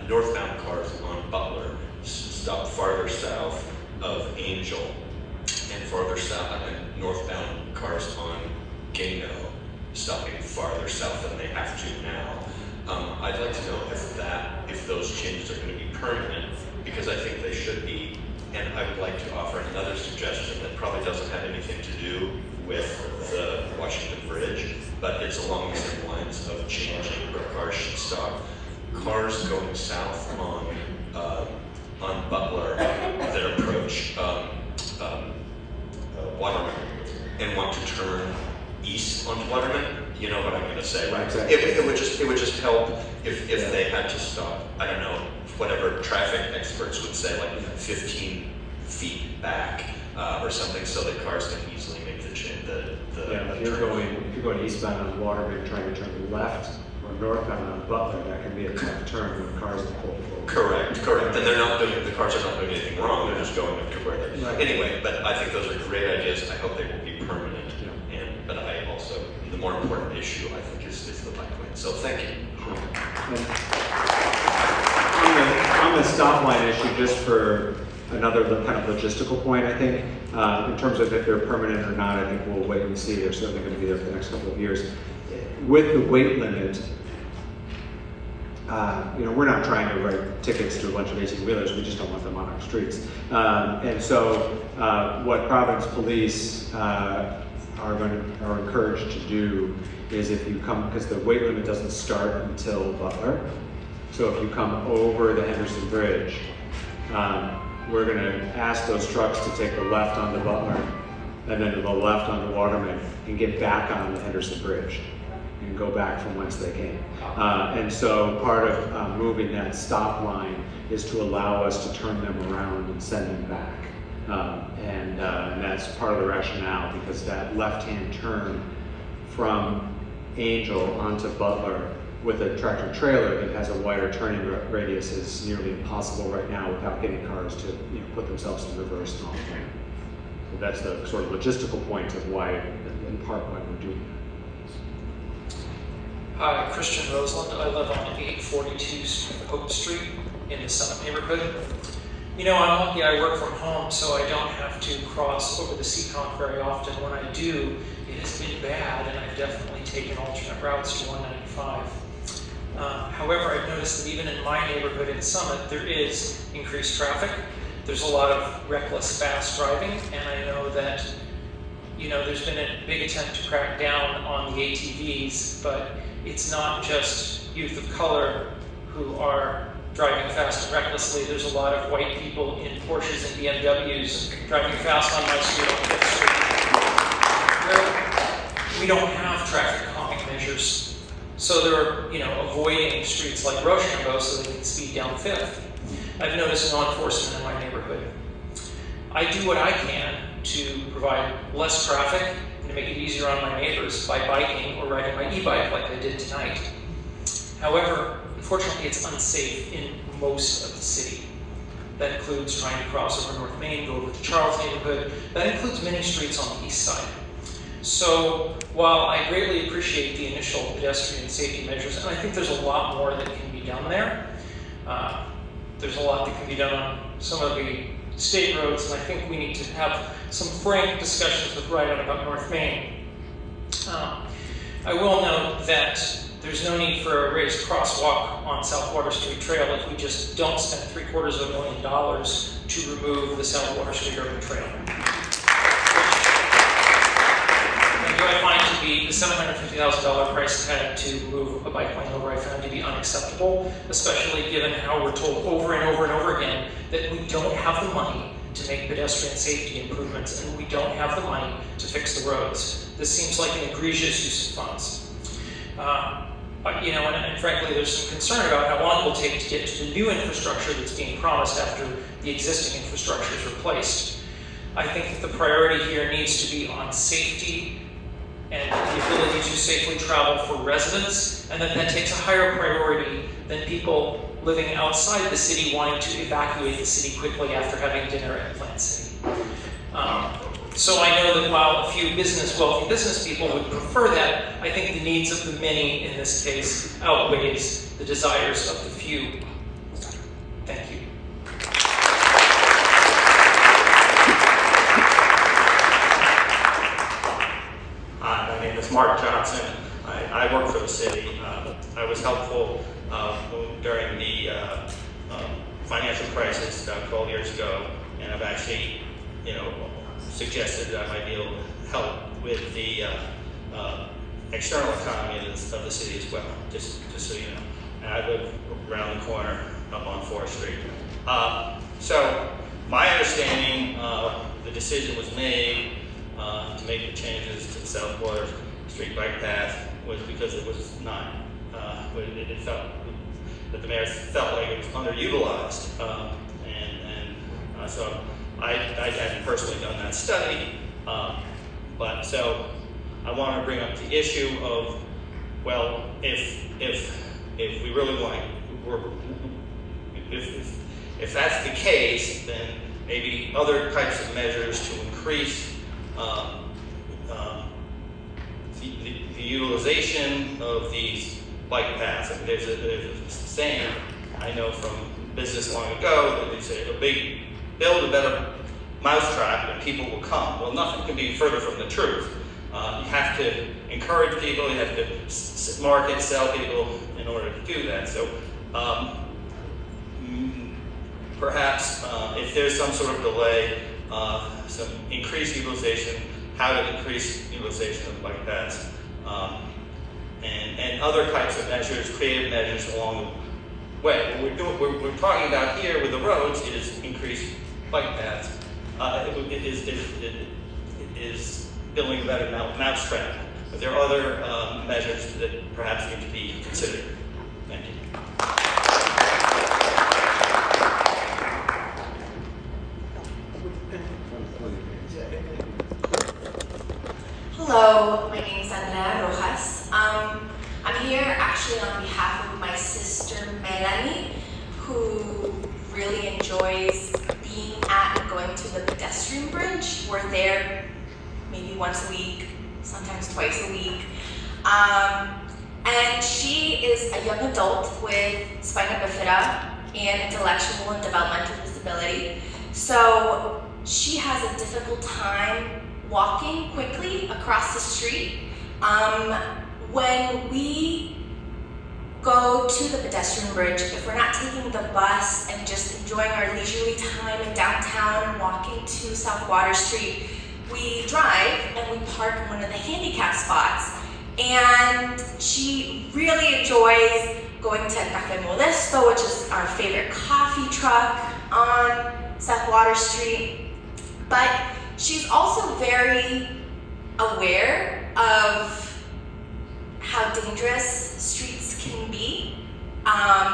northbound cars on Butler stop farther south of Angel, and farther south, and northbound cars on Gano stopping farther south than they have to now. I'd like to know if those changes are going to be permanent, because I think they should be. And I would like to offer another suggestion that probably doesn't have anything to do with the Washington Bridge, but it's along the same lines of changing where cars should stop. Cars going south on Butler that approach Waterman and want to turn east onto Waterman, you know what I'm going to say, right? Exactly. It would just help if they had to stop. I don't know, whatever traffic experts would say, like 15 feet back or something, so that cars can easily make the If you're going eastbound on Waterman, trying to turn left or northbound on Butler, that can be a tough turn when cars are pulled forward. Correct. And the cars are not doing anything wrong, they're just going up to where they're. Right. Anyway, but I think those are great ideas. I hope they will be permanent. Yeah. But I also, the more important issue, I think, is the bike lane. So thank you. On the stop line issue, just for another kind of logistical point, I think, in terms of if they're permanent or not, I think we'll wait and see. They're certainly going to be there for the next couple of years. With the weight limit, we're not trying to write tickets to a bunch of 18-wheelers. We just don't want them on our streets. And so what Providence Police are encouraged to do is, if you come, because the weight limit doesn't start until Butler, so if you come over the Henderson Bridge, we're going to ask those trucks to take the left onto Butler and then to the left onto Waterman and get back on the Henderson Bridge and go back from whence they came. And so part of moving that stop line is to allow us to turn them around and send them back. And that's part of the rationale, because that left-hand turn from Angel onto Butler with a tractor trailer that has a wider turning radius is nearly impossible right now without getting cars to put themselves in reverse and all that. So that's the sort of logistical point of why, in part, why we're doing that. Hi, Christian Roseland. I live on 842 Hope Street in the Summit neighborhood. You know, I'm lucky I work from home, so I don't have to cross over the Seekonk very often. When I do, it has been bad, and I've definitely taken alternate routes to 195. However, I've noticed that even in my neighborhood in Summit, there is increased traffic. There's a lot of reckless, fast driving, and I know that, there's been a big attempt to crack down on the ATVs, but it's not just youth of color who are driving fast and recklessly. There's a lot of white people in Porsches and BMWs driving fast on my street on 5th Street, where we don't have traffic calming measures. So they're, avoiding streets like Rochambeau so they can speed down 5th. I've noticed no enforcement in my neighborhood. I do what I can to provide less traffic and to make it easier on my neighbors by biking or riding my e-bike like I did tonight. However, unfortunately, it's unsafe in most of the city. That includes trying to cross over North Main, go over to Charles neighborhood. That includes many streets on the east side. So while I greatly appreciate the initial pedestrian safety measures, and I think there's a lot more that can be done there, there's a lot that can be done on some of the state roads, and I think we need to have some frank discussions with Ryan about North Main. I will note that there's no need for a raised crosswalk on South Water Street Trail if we just don't spend $750,000 to remove the South Water Street Urban Trail. Which I find to be the $750,000 price tag to move a bike lane over, I found to be unacceptable, especially given how we're told over and over and over again that we don't have the money to make pedestrian safety improvements and we don't have the money to fix the roads. This seems like an egregious use of funds. And frankly, there's some concern about how long it will take to get to the new infrastructure that's being promised after the existing infrastructure is replaced. I think that the priority here needs to be on safety and the ability to safely travel for residents, and that takes a higher priority than people living outside the city wanting to evacuate the city quickly after having dinner at Plant City. So I know that while a few wealthy business people would prefer that, I think the needs of the many in this case outweighs the desires of the few. Thank you. Hi, my name is Mark Johnson. I work for the city. I was helpful during the financial crisis about 12 years ago, and I've actually, suggested that I might be able to help with the external economy of the city as well, just so you know. And I live around the corner up on 4th Street. So my understanding, the decision was made to make the changes to the South Water Street bike path was because it was not, it felt that the mayor felt like it was underutilized. So I hadn't personally done that study, but so I want to bring up the issue of, well, if we really want, if that's the case, then maybe other types of measures to increase the utilization of these bike paths. I mean, there's a saying I know from business long ago that they say build a better mousetrap and people will come. Well, nothing can be further from the truth. You have to encourage people, you have to market, sell people in order to do that. So perhaps if there's some sort of delay, some increased utilization, how to increase utilization of the bike paths, and other types of measures, creative measures along the way. What we're talking about here with the roads is increased bike paths. It is building a better mousetrap, but there are other measures that perhaps need to be considered. Thank you. Hello, my name is Anna Melanie, who really enjoys being at and going to the pedestrian bridge. We're there maybe once a week, sometimes twice a week. And she is a young adult with spina bifida and intellectual and developmental disability. So she has a difficult time walking quickly across the street. When we go to the pedestrian bridge, if we're not taking the bus and just enjoying our leisurely time in downtown and walking to South Water Street, we drive and we park in one of the handicap spots. And she really enjoys going to Café Modesto, which is our favorite coffee truck on South Water Street. But she's also very aware of how dangerous streets can be.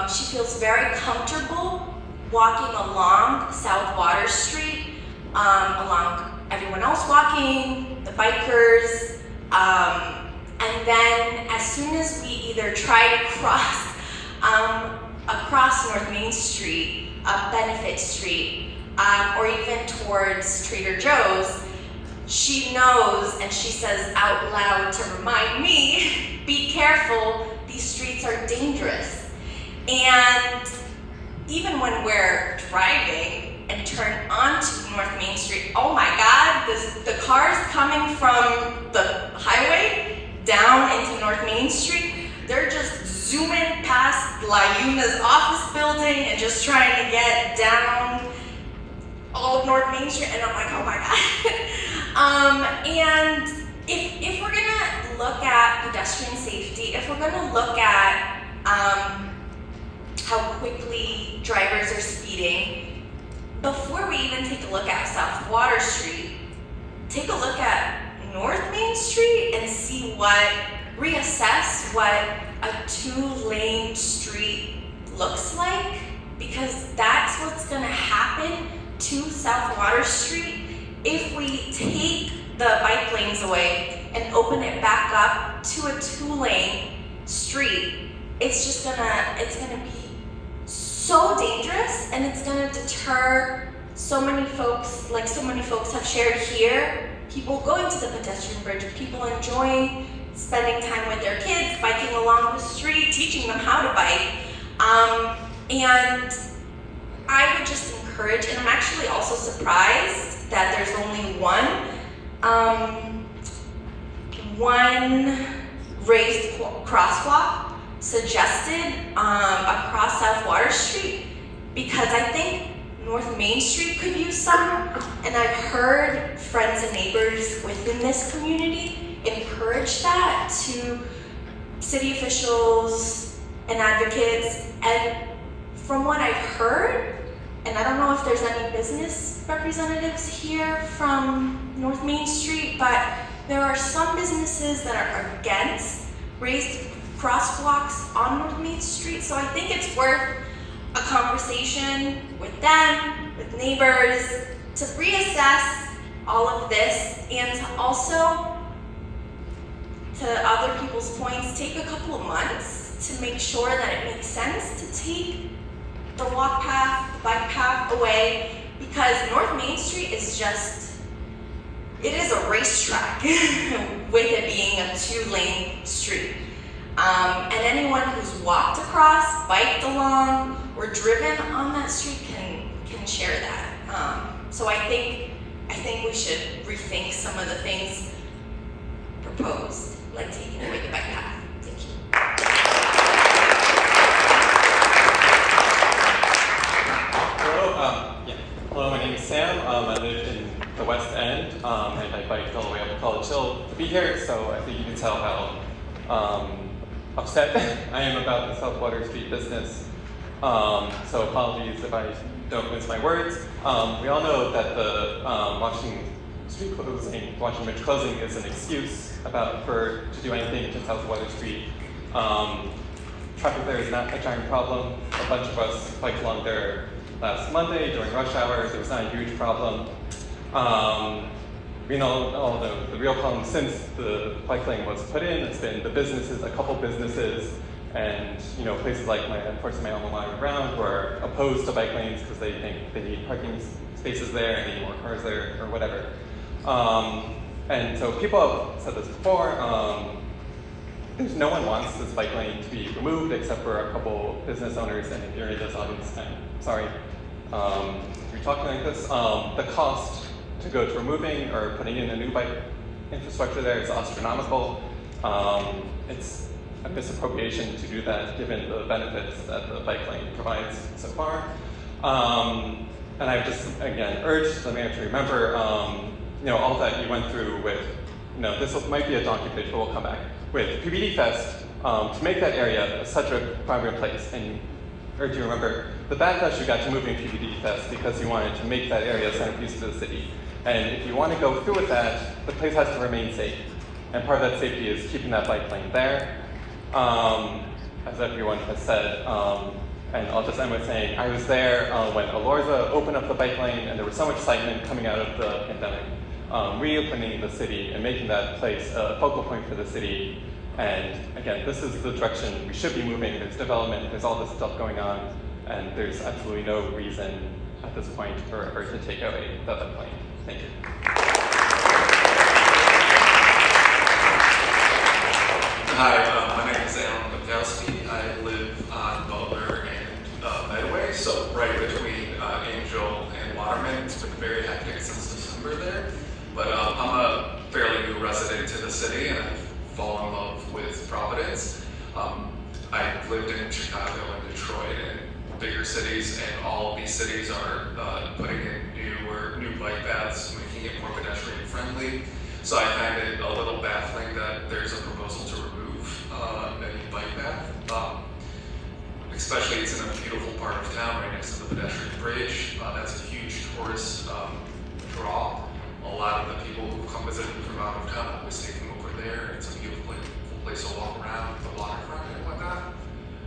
She feels very comfortable walking along South Water Street, along everyone else walking, the bikers, and then as soon as we either try to cross across North Main Street, up Benefit Street, or even towards Trader Joe's, she knows and she says out loud to remind me, be careful, these streets are dangerous. And even when we're driving and turn onto North Main Street, oh my God, the cars coming from the highway down into North Main Street, they're just zooming past La Yuna's office building and just trying to get down all of North Main Street, and I'm like, oh my God. And if we're gonna look at pedestrian safety, if we're gonna look at how quickly drivers are speeding, before we even take a look at South Water Street, take a look at North Main Street and see reassess what a 2-lane street looks like, because that's what's gonna happen to South Water Street if we take the bike lanes away and open it back up to a 2-lane street. It's gonna be so dangerous, and it's gonna deter so many folks have shared here, people going to the pedestrian bridge, people enjoying spending time with their kids, biking along the street, teaching them how to bike. And I would just encourage, and I'm actually also surprised that there's only one raised crosswalk suggested across South Water Street, because I think North Main Street could use some, and I've heard friends and neighbors within this community encourage that to city officials and advocates. And from what I've heard, and I don't know if there's any business representatives here from North Main Street, but there are some businesses that are against raised crosswalks on North Main Street. So I think it's worth a conversation with them, with neighbors, to reassess all of this, and to also, to other people's points, take a couple of months to make sure that it makes sense to take the walk path, the bike path away, because North Main Street is it is a racetrack with it being a 2-lane street. And anyone who's walked across, biked along, or driven on that street can share that. So I think we should rethink some of the things proposed, like taking away the bike path. Thank you. Hello, my name is Sam. I live in the West End, and I biked all the way up to College Hill to be here, so I think you can tell how upset I am about the South Water Street business. So apologies if I don't mince my words. We all know that the Washington Bridge closing is an excuse to do anything to South Water Street. Traffic there is not a giant problem. A bunch of us biked along there last Monday during rush hour. It was not a huge problem. We know the real problem since the bike lane was put in. It's been a couple businesses, And places like my alma mater Brown who are opposed to bike lanes because they think they need parking spaces there and they need more cars there or whatever. And so people have said this before. No one wants this bike lane to be removed except for a couple business owners, and if you're in this audience, I'm sorry you're talking like this. The cost to go to removing or putting in a new bike infrastructure there is astronomical. It's a misappropriation to do that given the benefits that the bike lane provides so far. And I just, again, urge the mayor to remember all that you went through with, this might be a donkey pitch, but we'll come back, with PBD Fest, to make that area such a vibrant place. And urge you to remember the backlash you got to moving PBD Fest because you wanted to make that area a centerpiece of the city. And if you want to go through with that, the place has to remain safe. And part of that safety is keeping that bike lane there. As everyone has said, and I'll just end with saying, I was there when Alorza opened up the bike lane, and there was so much excitement coming out of the pandemic, reopening the city and making that place a focal point for the city. And again, this is the direction we should be moving. There's development, there's all this stuff going on, and there's absolutely no reason at this point for to take away the bike lane. Thank you. Hi, my name is Alan Mikowski. I live on Butler and Medway, so right between Angel and Waterman. It's been very hectic since December there. But I'm a fairly new resident to the city, and I've fallen in love with Providence. I've lived in Chicago and Detroit and bigger cities, and all of these cities are putting in new bike paths, making it more pedestrian friendly. So I find it a little baffling that there's a proposal to remove a bike path. Especially it's in a beautiful part of town right next to the pedestrian bridge. That's a huge tourist draw. A lot of the people who come visit from out of town always take them over there. It's a beautiful place to walk around, the waterfront and whatnot.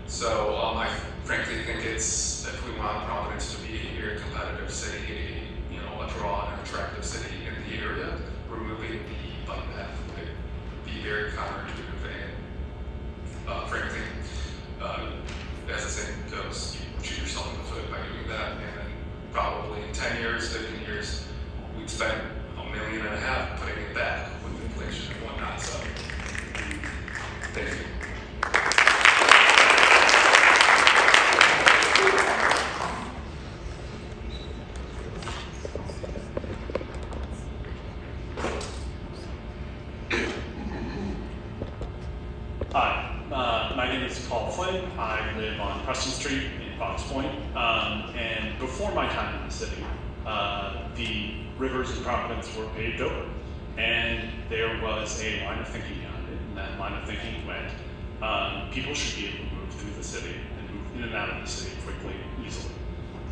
So I frankly think if we want Providence to be a very competitive city, a draw and an attractive city in the area, removing the bike path would be very counterintuitive and frankly, as the saying goes, you shoot yourself in the foot by doing that, and then probably in 10 years, 15 years, we'd spend $1.5 million putting it back with inflation and whatnot. So, thank you. Hi, my name is Paul Flynn. I live on Preston Street in Fox Point. And before my time in the city, the rivers in Providence were paved over. And there was a line of thinking behind it. And that line of thinking went, people should be able to move through the city and move in and out of the city quickly and easily.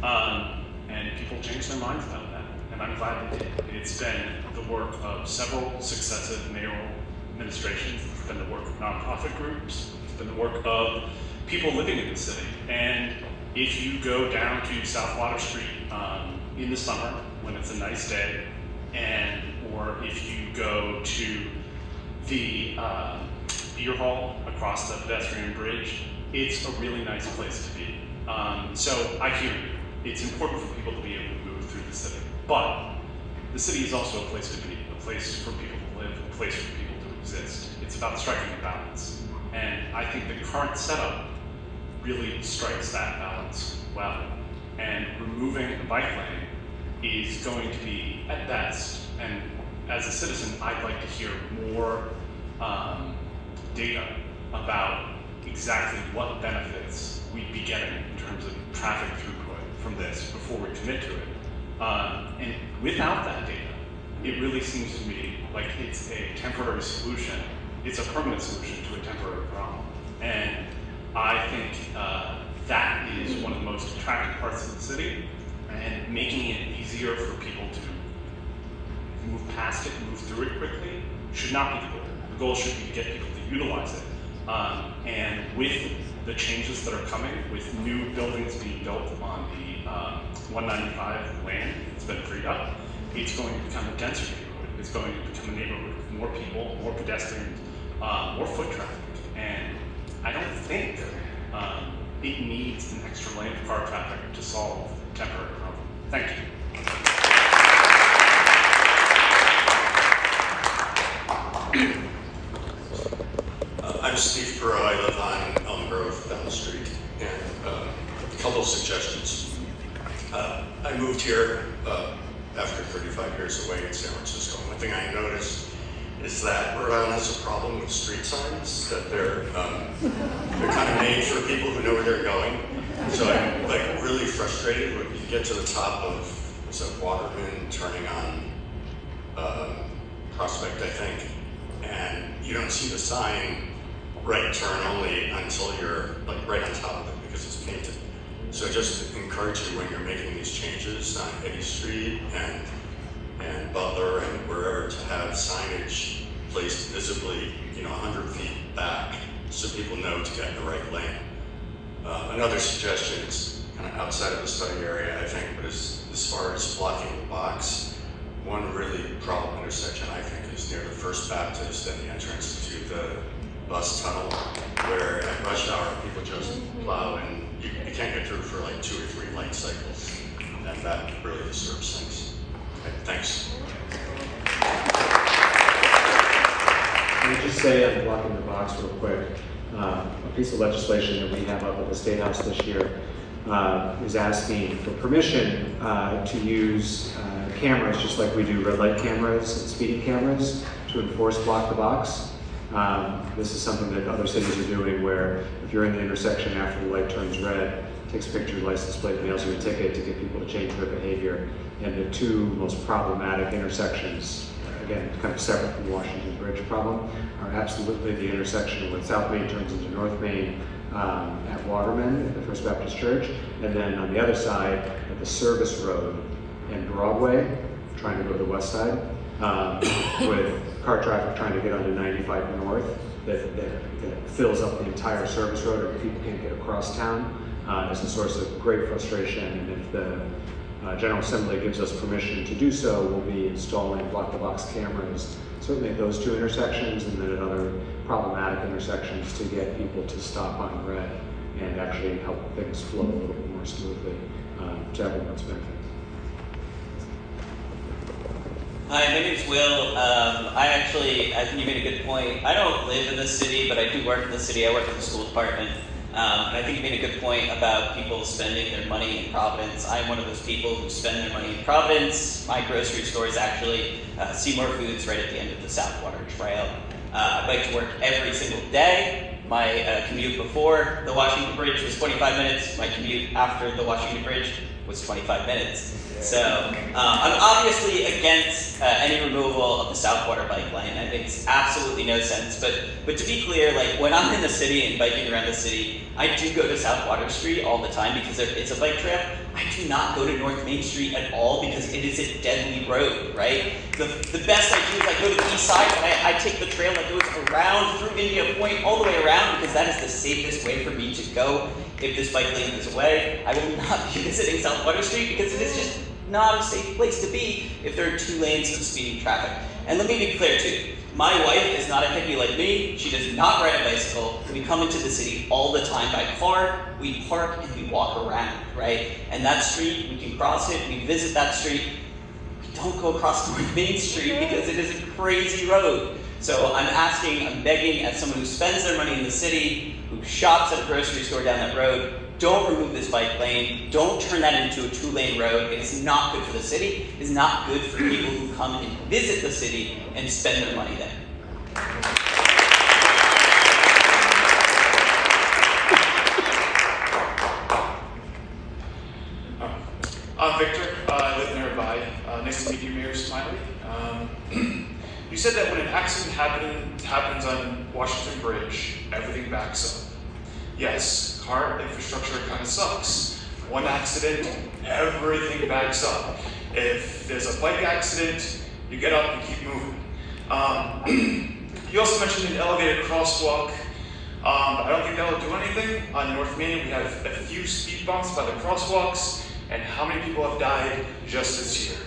And people changed their minds about that. And I'm glad they did. It's been the work of several successive mayoral administrations. It's been the work of nonprofit groups. It's been the work of people living in the city. And if you go down to South Water Street in the summer when it's a nice day, or if you go to the beer hall across the pedestrian bridge, it's a really nice place to be. So I hear you. It's important for people to be able to move through the city. But the city is also a place to be, a place for people to live, a place for people to exist. It's about striking a balance. And I think the current setup really strikes that balance well. And removing the bike lane is going to be, at best, and as a citizen, I'd like to hear more data about exactly what benefits we'd be getting in terms of traffic throughput from this before we commit to it. And without that data, it really seems to me like it's a temporary solution. It's a permanent solution to a temporary problem. And I think that is one of the most attractive parts of the city, and making it easier for people to move past it, move through it quickly, should not be the goal. The goal should be to get people to utilize it. And with the changes that are coming, with new buildings being built on the 195 land that's been freed up, it's going to become a denser neighborhood. It's going to become a neighborhood with more people, more pedestrians, more foot traffic. And I don't think it needs an extra lane of car traffic to solve the temporary problem. Thank you. I'm Steve Perot. I live on Elm Grove down the street, and a couple of suggestions. I moved here after 35 years away in San Francisco. One thing I noticed is that Rhode Island has a problem with street signs, that they're kind of made for people who know where they're going. So I'm like really frustrated when you get to the top of Waterman, turning on Prospect, I think, and you don't see the sign right turn only until you're like right on top of it because it's painted. So just encourage you when you're making these changes on Eddy Street and Butler and wherever to have signage placed visibly, 100 feet back so people know to get in the right lane. Another suggestion is kind of outside of the study area, I think, but as far as blocking the box, one really problem intersection I think is near the First Baptist and the entrance to the bus tunnel, where at rush hour people just plow and you can't get through for like 2 or 3 light cycles, and that really disturbs things. Okay, thanks. Let me just say on blocking the box real quick, a piece of legislation that we have up at the State House this year is asking for permission to use cameras, just like we do red light cameras and speeding cameras, to enforce block the box. This is something that other cities are doing where if you're in the intersection after the light turns red, takes a picture of your license plate, mails you a ticket to get people to change their behavior. And the 2 most problematic intersections, again, kind of separate from the Washington Bridge problem, are absolutely the intersection when South Main turns into North Main at Waterman, at the First Baptist Church, and then on the other side at the Service Road and Broadway, trying to go to the west side, with car traffic trying to get onto 95 North that fills up the entire service road, or people can't get across town. Is a source of great frustration, and if the General Assembly gives us permission to do so, we'll be installing block-the-box cameras, certainly at those 2 intersections, and then at other problematic intersections to get people to stop on red and actually help things flow a little bit more smoothly to everyone's benefit. Hi, my name's Will. I think you made a good point. I don't live in the city, but I do work in the city. I work in the school department. And I think you made a good point about people spending their money in Providence. I'm one of those people who spend their money in Providence. My grocery store is actually Seymour Foods right at the end of the Southwater Trail. I bike to work every single day. My commute before the Washington Bridge was 25 minutes. My commute after the Washington Bridge was 25 minutes. So I'm obviously against any removal of the Southwater bike lane. That makes absolutely no sense. But to be clear, like when I'm in the city and biking around the city, I do go to Southwater Street all the time because it's a bike trail. I do not go to North Main Street at all because it is a deadly road, right? The best I do is I go to the east side and I take the trail that goes around through India Point all the way around because that is the safest way for me to go. If this bike lane is away, I will not be visiting Southwater Street because it is just not a safe place to be if there are 2 lanes of speeding traffic. And let me be clear too, my wife is not a hippie like me. She does not ride a bicycle. We come into the city all the time by car. We park and we walk around, right? And that street, we can cross it, we visit that street. We don't go across North Main Street because it is a crazy road. So I'm begging as someone who spends their money in the city, who shops at a grocery store down that road, don't remove this bike lane. Don't turn that into a 2-lane road. It is not good for the city. It is not good for people who come and visit the city and spend their money there. I'm Victor. I live nearby. Nice to meet you, Mayor Smiley. You said that when an accident happens on Washington Bridge, everything backs up. Yes, car infrastructure kind of sucks. One accident, everything backs up. If there's a bike accident, you get up and keep moving. You also mentioned an elevated crosswalk. I don't think that'll do anything. On North Main, we have a few speed bumps by the crosswalks, and how many people have died just this year?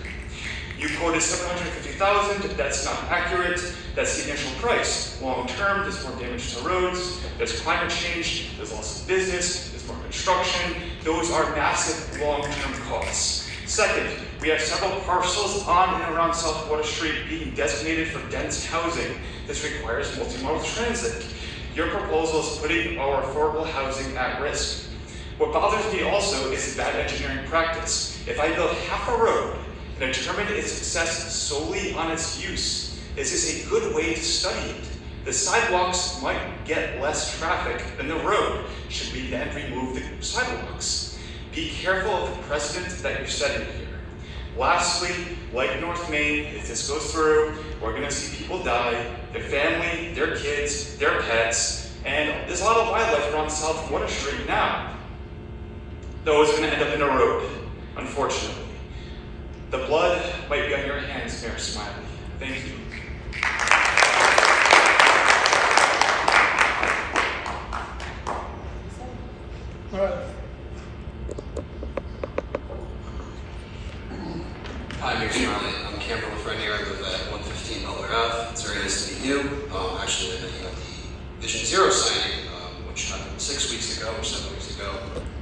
You quoted 750,000, that's not accurate, that's the initial price. Long term, there's more damage to roads, there's climate change, there's loss of business, there's more construction. Those are massive long-term costs. Second, we have several parcels on and around South Water Street being designated for dense housing. This requires multimodal transit. Your proposal is putting our affordable housing at risk. What bothers me also is bad engineering practice. If I build half a road and determine its success solely on its use, is this a good way to study it? The sidewalks might get less traffic than the road. Should we then remove the sidewalks? Be careful of the precedent that you're setting here. Lastly, like North Main, if this goes through, we're gonna see people die, their family, their kids, their pets, and there's a lot of wildlife around South Water Street now. Though it's gonna end up in a road, unfortunately. The blood might be on your hands, Mayor Smiley. Thank you. Hi, Mayor Smiley. I'm Cameron Lafreniere. I live at 115 Butler Ave. It's very nice to meet you. Actually, I'm at the Vision Zero signing, which happened 6 weeks ago or 7 weeks ago,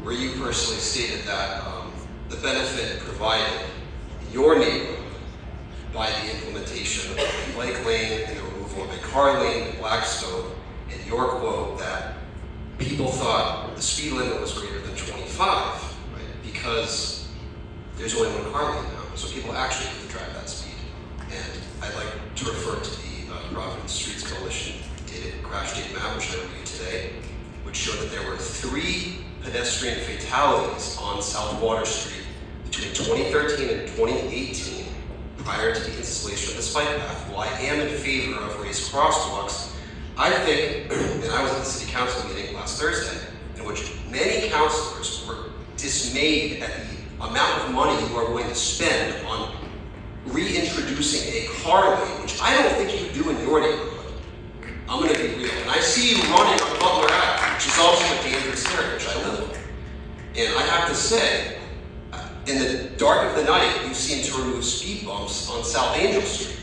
where you personally stated that the benefit provided in your neighborhood by the implementation of the bike lane and the removal of a car lane in Blackstone, and your quote that people thought the speed limit was greater than 25, right? Because there's only one car lane now. So people actually have to drive that speed. And I'd like to refer to the Providence Streets Coalition crash date map, which I reviewed today, which showed that there were 3 pedestrian fatalities on South Water Street between 2013 and 2018 prior to the installation of the bike path. While I am in favor of raised crosswalks, I think, and I was at the city council meeting last Thursday, in which many councilors were dismayed at the amount of money you are going to spend on reintroducing a car lane, which I don't think you do in your neighborhood. I'm going to be real. And I see you running on Butler Ave, which is also a dangerous area, which I live in. And I have to say, in the dark of the night, you seem to remove speed bumps on South Angel Street.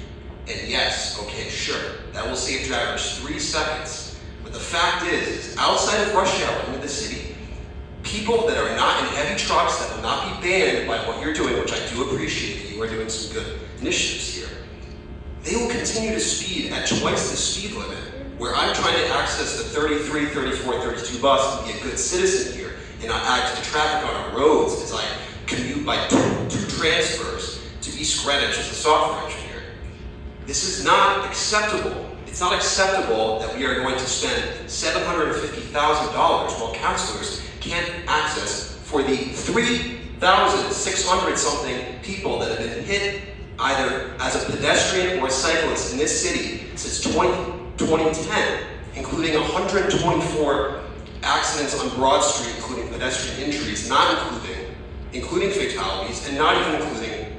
And yes, okay, sure, that will save drivers 3 seconds. But the fact is outside of rush hour into the city, people that are not in heavy trucks that will not be banned by what you're doing, which I do appreciate that you are doing some good initiatives here, they will continue to speed at twice the speed limit, where I'm trying to access the 33, 34, 32 bus and be a good citizen here and not add to the traffic on our roads as I commute by two transfers to East Greenwich as a software engineer. This is not acceptable. It's not acceptable that we are going to spend $750,000 while councilors can't access for the 3,600 something people that have been hit either as a pedestrian or a cyclist in this city since 2010, including 124 accidents on Broad Street, including pedestrian injuries, not including fatalities, and not even including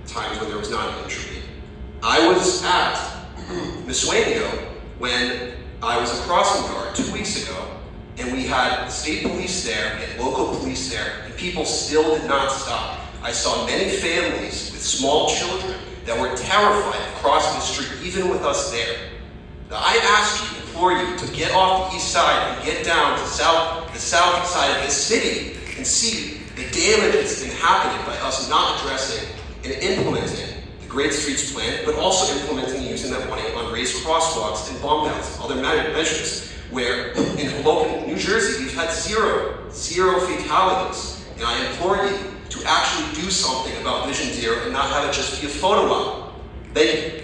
times when there was not an injury. I was at Missuenio when I was a crossing guard 2 weeks ago, and we had the state police there, we had local police there, and people still did not stop. I saw many families with small children that were terrified of crossing the street, even with us there. Now, I ask you, implore you, to get off the east side and get down to the south side of this city and see the damage that's been happening by us not addressing and implementing the Great Streets Plan, but also implementing and using that money on raised crosswalks and bump outs and other measures, where in Hoboken, New Jersey, we've had zero fatalities. And I implore you to actually do something about Vision Zero and not have it just be a photo op. Thank you.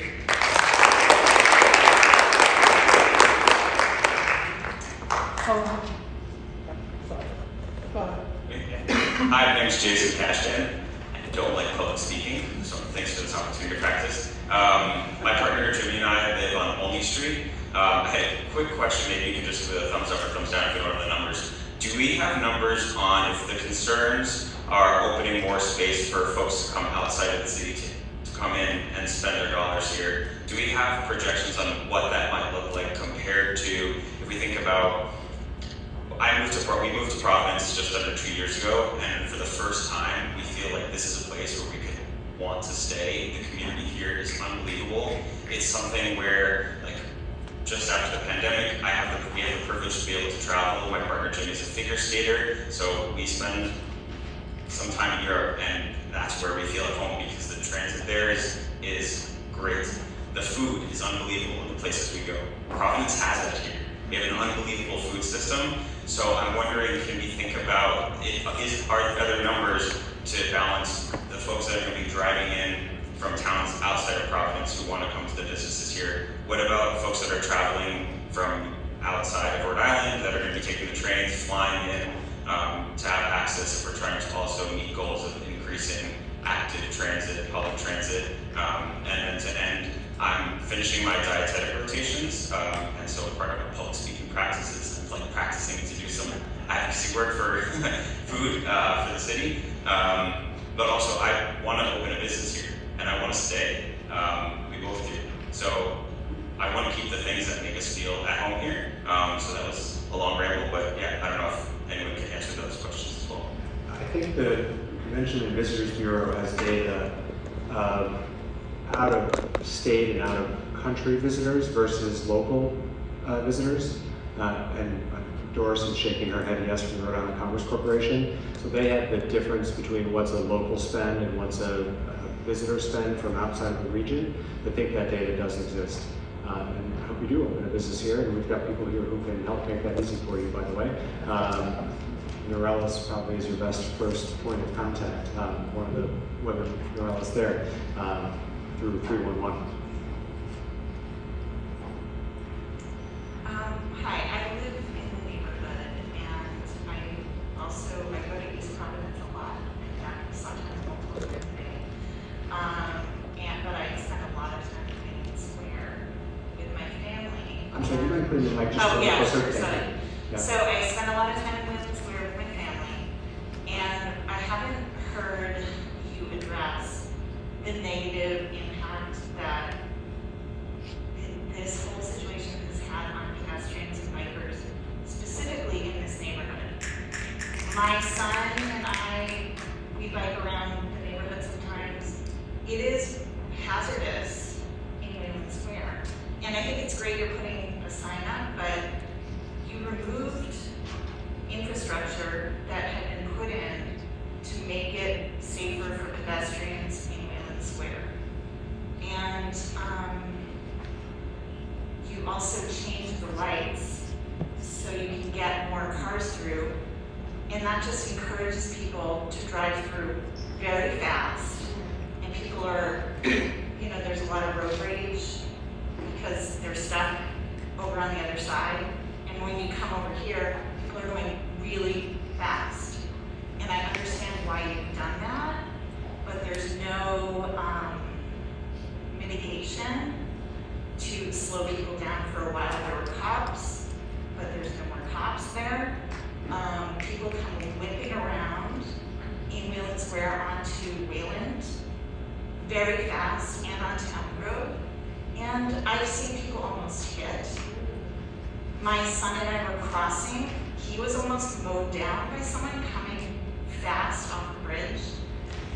Hi, my name is Jason Cashdan. I don't like public speaking, so thanks for this opportunity to practice. My partner Jimmy and I live on Olney Street. I had a quick question, maybe you can just give a thumbs up or thumbs down if you don't know the numbers. Do we have numbers on if the concerns are opening more space for folks to come outside of the city to come in and spend their dollars here? Do we have projections on what that might look like compared to, if we think about, we moved to Providence just under 2 years ago, and for the first time, we feel like this is a place where we could want to stay. The community here is unbelievable. It's something where, like, just after the pandemic, we have the privilege to be able to travel. My partner Jimmy is a figure skater, so we spend some time in Europe, and that's where we feel at home because the transit there is great. The food is unbelievable in the places we go. Providence has that here. We have an unbelievable food system, so I'm wondering, can we think about, are there numbers to balance the folks that are going to be driving in from towns outside of Providence who want to come to the businesses here? What about folks that are traveling from outside of Rhode Island that are going to be taking the trains, flying in to have access if we're trying to also meet goals of increasing active transit, public transit, and then to end, I'm finishing my dietetic rotations, and so part of my public speaking practices, I'm like practicing to do some advocacy work for food for the city, but also I want to open a business here, and I want to stay. We both do. So I want to keep the things that make us feel at home here. So that was a long ramble, but yeah, I don't know if anyone can answer those questions as well. I think the Convention and Visitors Bureau has data out of state and out of country visitors versus local visitors. And Doris is shaking her head yes from the Rhode Island Commerce Corporation. So they have the difference between what's a local spend and what's a visitor spend from outside of the region. I think that data does exist. And I hope you do open a business here, and we've got people here who can help make that easy for you, by the way. Norellis probably is your best first point of contact, one of the women, Norellis there, through 311. Hi, I live in the neighborhood, and I go to East Providence a lot, in fact, sometimes multiple times a day. But I spend a lot of time in Union Square with my family. I'm sorry, you might put in the mic just a little yeah, closer. sure, Thank sorry. you. Yeah. So I spend a lot of time in Union Square with my family, and I haven't heard you address the negative impact that this whole situation has had on pedestrians and bikers, specifically in this neighborhood. My son and I, we bike around the neighborhood sometimes. It is hazardous in Wayland Square. And I think it's great you're putting a sign up, but you removed infrastructure that had been put in to make it safer for pedestrians in Wayland Square. And you also changed the lights so you can get more cars through. And that just encourages people to drive through very fast. And people are, there's a lot of road rage because they're stuck over on the other side. And when you come over here, people are going really fast. And I understand why you've done that, but there's no mitigation to slow people down. For a while there were cops, but there's no more cops there. People come whipping around in Wayland Square onto Wayland very fast and on Town Road. And I've seen people almost hit. My son and I were crossing. He was almost mowed down by someone coming fast off the bridge.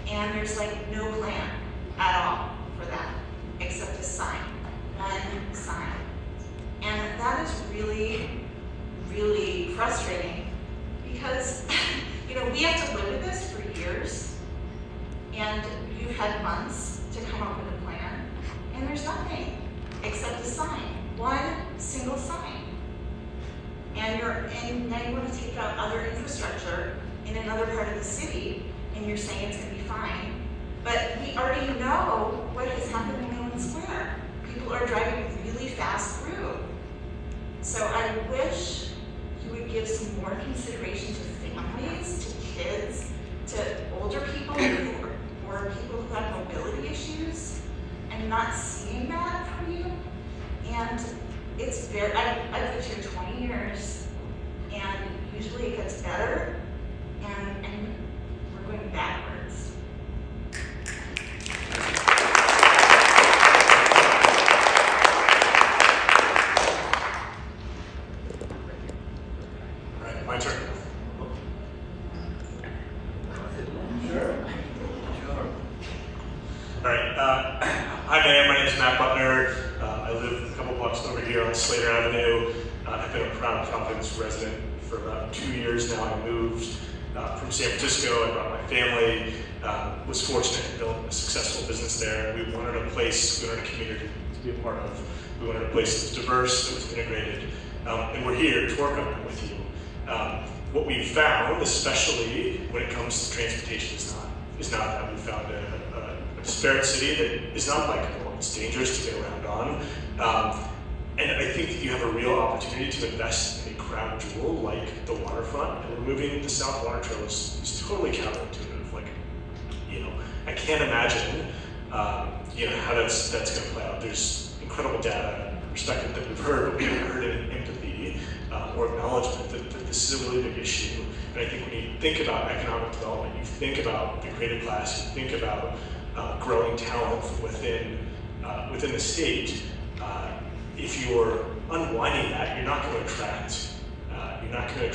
And there's like no plan at all for that, except a sign, one sign. And that is really, really frustrating because, we have to live with this for years. And you've had months to come up with a plan. And there's nothing except a sign, one single sign. And now you want to take out other infrastructure in another part of the city, and you're saying it's going to be fine. But we already know what has happened in Wayland Square. People are driving really fast through. So I wish you would give some more consideration to families, to kids, to older people or people who have mobility issues, and not seeing that from you. And it's I've lived here 20 years, and usually it gets better, and we're going backwards. All right, my turn. Hi, Mayor. My name is Matt Butner. I live a couple blocks over here on Slater Avenue. I've been a proud Providence resident for about 2 years now. I moved from San Francisco. I brought my family. Was fortunate to build a successful business there. We wanted a place, we wanted a community to be a part of. We wanted a place that was diverse, that was integrated. And we're here to work on that with you. What we've found, especially when it comes to transportation, is not that. We found a disparate city that is not likable. It's dangerous to get around on. And I think that you have a real opportunity to invest in a crown jewel like the waterfront, and removing the South Water Trail is totally counterintuitive. Like, I can't imagine, how that's going to play out. There's incredible data and perspective that we've heard, but we haven't heard any empathy or acknowledgement that this is a really big issue. And I think when you think about economic development, you think about the creative class, you think about growing talent from within the state. If you're unwinding that, you're not going to attract talent. You're not going to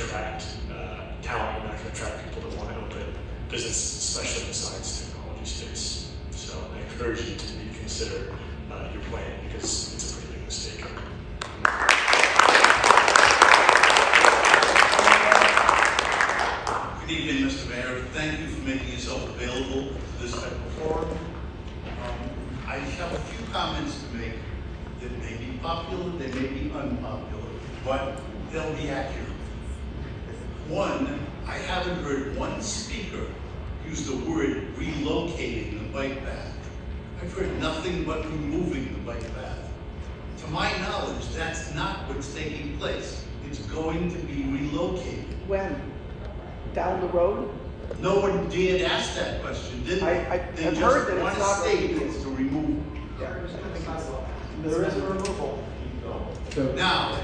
attract people that want to open businesses, especially in the science and technology space. So I encourage you to reconsider your plan, because it's a pretty big mistake. Good evening, Mr. Mayor. Thank you for making yourself available to this type of forum. I have a few comments to make that may be popular, they may be unpopular, but they'll be accurate. One, I haven't heard one speaker use the word relocating the bike path. I've heard nothing but removing the bike path. To my knowledge, that's not what's taking place. It's going to be relocated. When? Down the road? No one dared ask that question, did they? They I've just heard that want it's not to state removed. it's to remove. There is a removal. Now,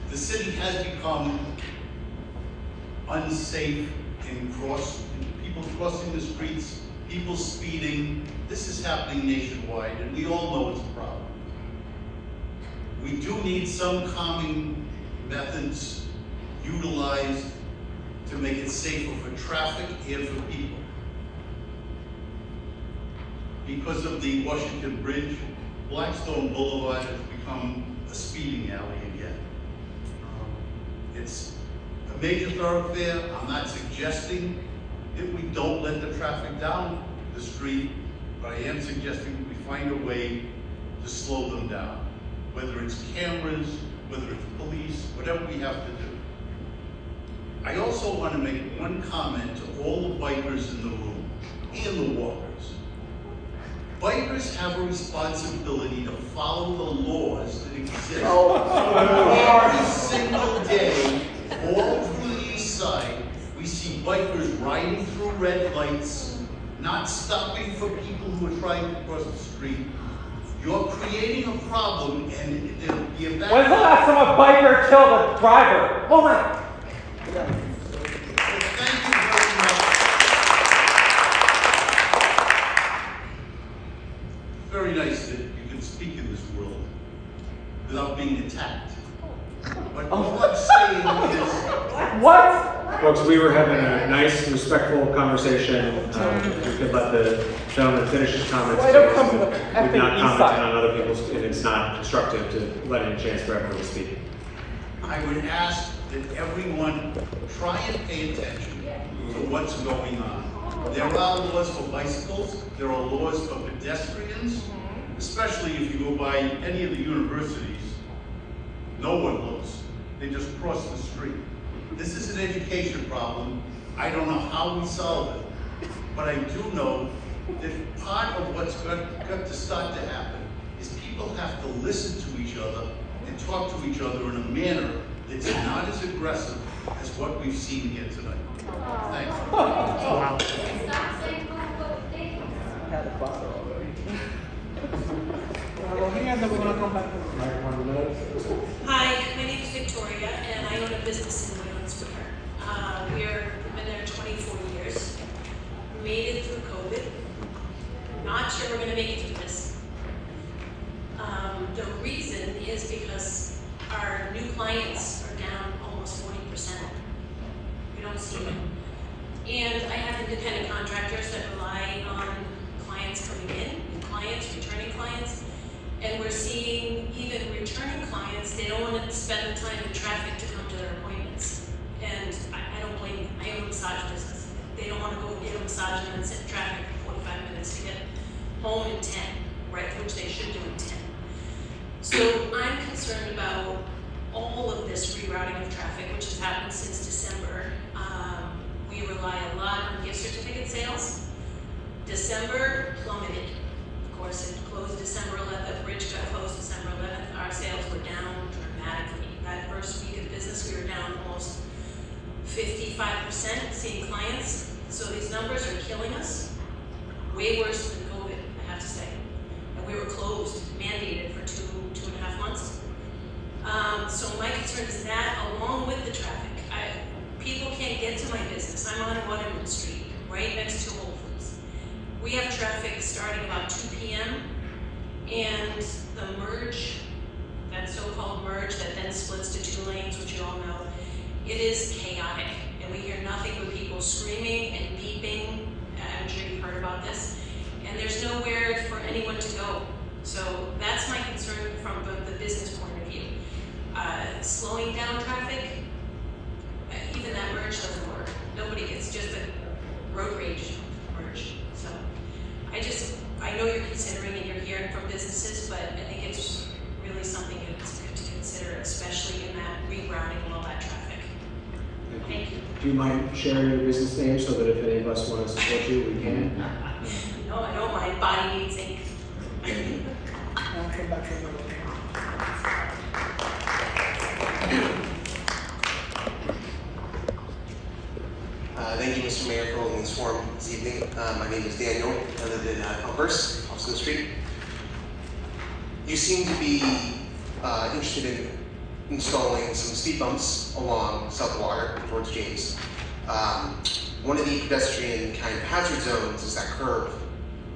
the city has become unsafe in people crossing the streets, people speeding. This is happening nationwide, and we all know it's a problem. We do need some calming methods utilized to make it safer for traffic and for people. Because of the Washington Bridge, Blackstone Boulevard has become a speeding alley again. It's a major thoroughfare. I'm not suggesting that we don't let the traffic down the street, but I am suggesting we find a way to slow them down. Whether it's cameras, whether it's police, whatever we have to do. I also want to make one comment to all the bikers in the room and the walkers. Bikers have a responsibility to follow the laws that exist. Every single day, all through the east side, we see bikers riding through red lights, not stopping for people who are trying to cross the street. You're creating a problem, and there'll be a bad... When's the last time a biker killed a driver? Oh my... Very nice that you can speak in this world without being attacked. But all I'm saying is... What? Folks, we were having a nice, respectful conversation. We could let the gentleman finish his comments. Why don't come to the We've effing not east commented side. on other people's, and it's not constructive to let any chance for everyone to speak. I would ask that everyone try and pay attention to what's going on. There are laws for bicycles, there are laws for pedestrians, especially if you go by any of the universities. No one looks. They just cross the street. This is an education problem. I don't know how we solve it, but I do know that part of what's got to start to happen is people have to listen to each other and talk to each other in a manner that's not as aggressive as what we've seen here tonight. Thank you. Wow. Had a father already. Go here, and then we're gonna come back to the microphone. Hi, my name is Victoria, and I own a business in Wayland Square. We've been there 24 years. Made it through COVID. Not sure we're gonna make it through this. The reason is because our new clients are down almost 40%. We don't see them. And I have independent contractors that rely on clients clients coming in, new clients, returning clients. And we're seeing even returning clients, they don't want to spend the time in traffic to come to their appointments. And I don't blame them. I own a massage business. They don't want to go get a massage and then sit in traffic for 45 minutes to get home in 10, right? Which they should do in 10. So I'm concerned about all of this rerouting of traffic, which has happened since December. We rely a lot on gift certificate sales. December plummeted. Of course, it closed December 11th, the bridge got closed December 11th. Our sales were down dramatically. That first week of business, we were down almost 55% seeing clients. So these numbers are killing us. Way worse than COVID, I have to say. And we were closed, mandated for 2.5 months. So my concern is that along with the traffic. People can't get to my business. I'm on Waterman Street, right next to Whole Foods. We have traffic starting about 2 p.m. and the merge, that so-called merge that then splits to 2 lanes, which you all know, it is chaotic. And we hear nothing but people screaming and beeping. I'm sure you've heard about this. And there's nowhere for anyone to go. So that's my concern from the business point of view. Slowing down traffic, even that merge doesn't work. It's just a road rage merge. So I know you're considering and you're hearing from businesses, but I think it's really something that's good to consider, especially in that rerouting of all that traffic. Thank you. Do you mind sharing your business name so that if any of us want to support you, we can? No, I don't mind. Body Needs Inc. Thank you, Mr. Mayor, for holding this forum this evening. My name is Daniel. I live in Elmhurst, off School Street. You seem to be interested in installing some speed bumps along South Water towards James. One of the pedestrian kind of hazard zones is that curve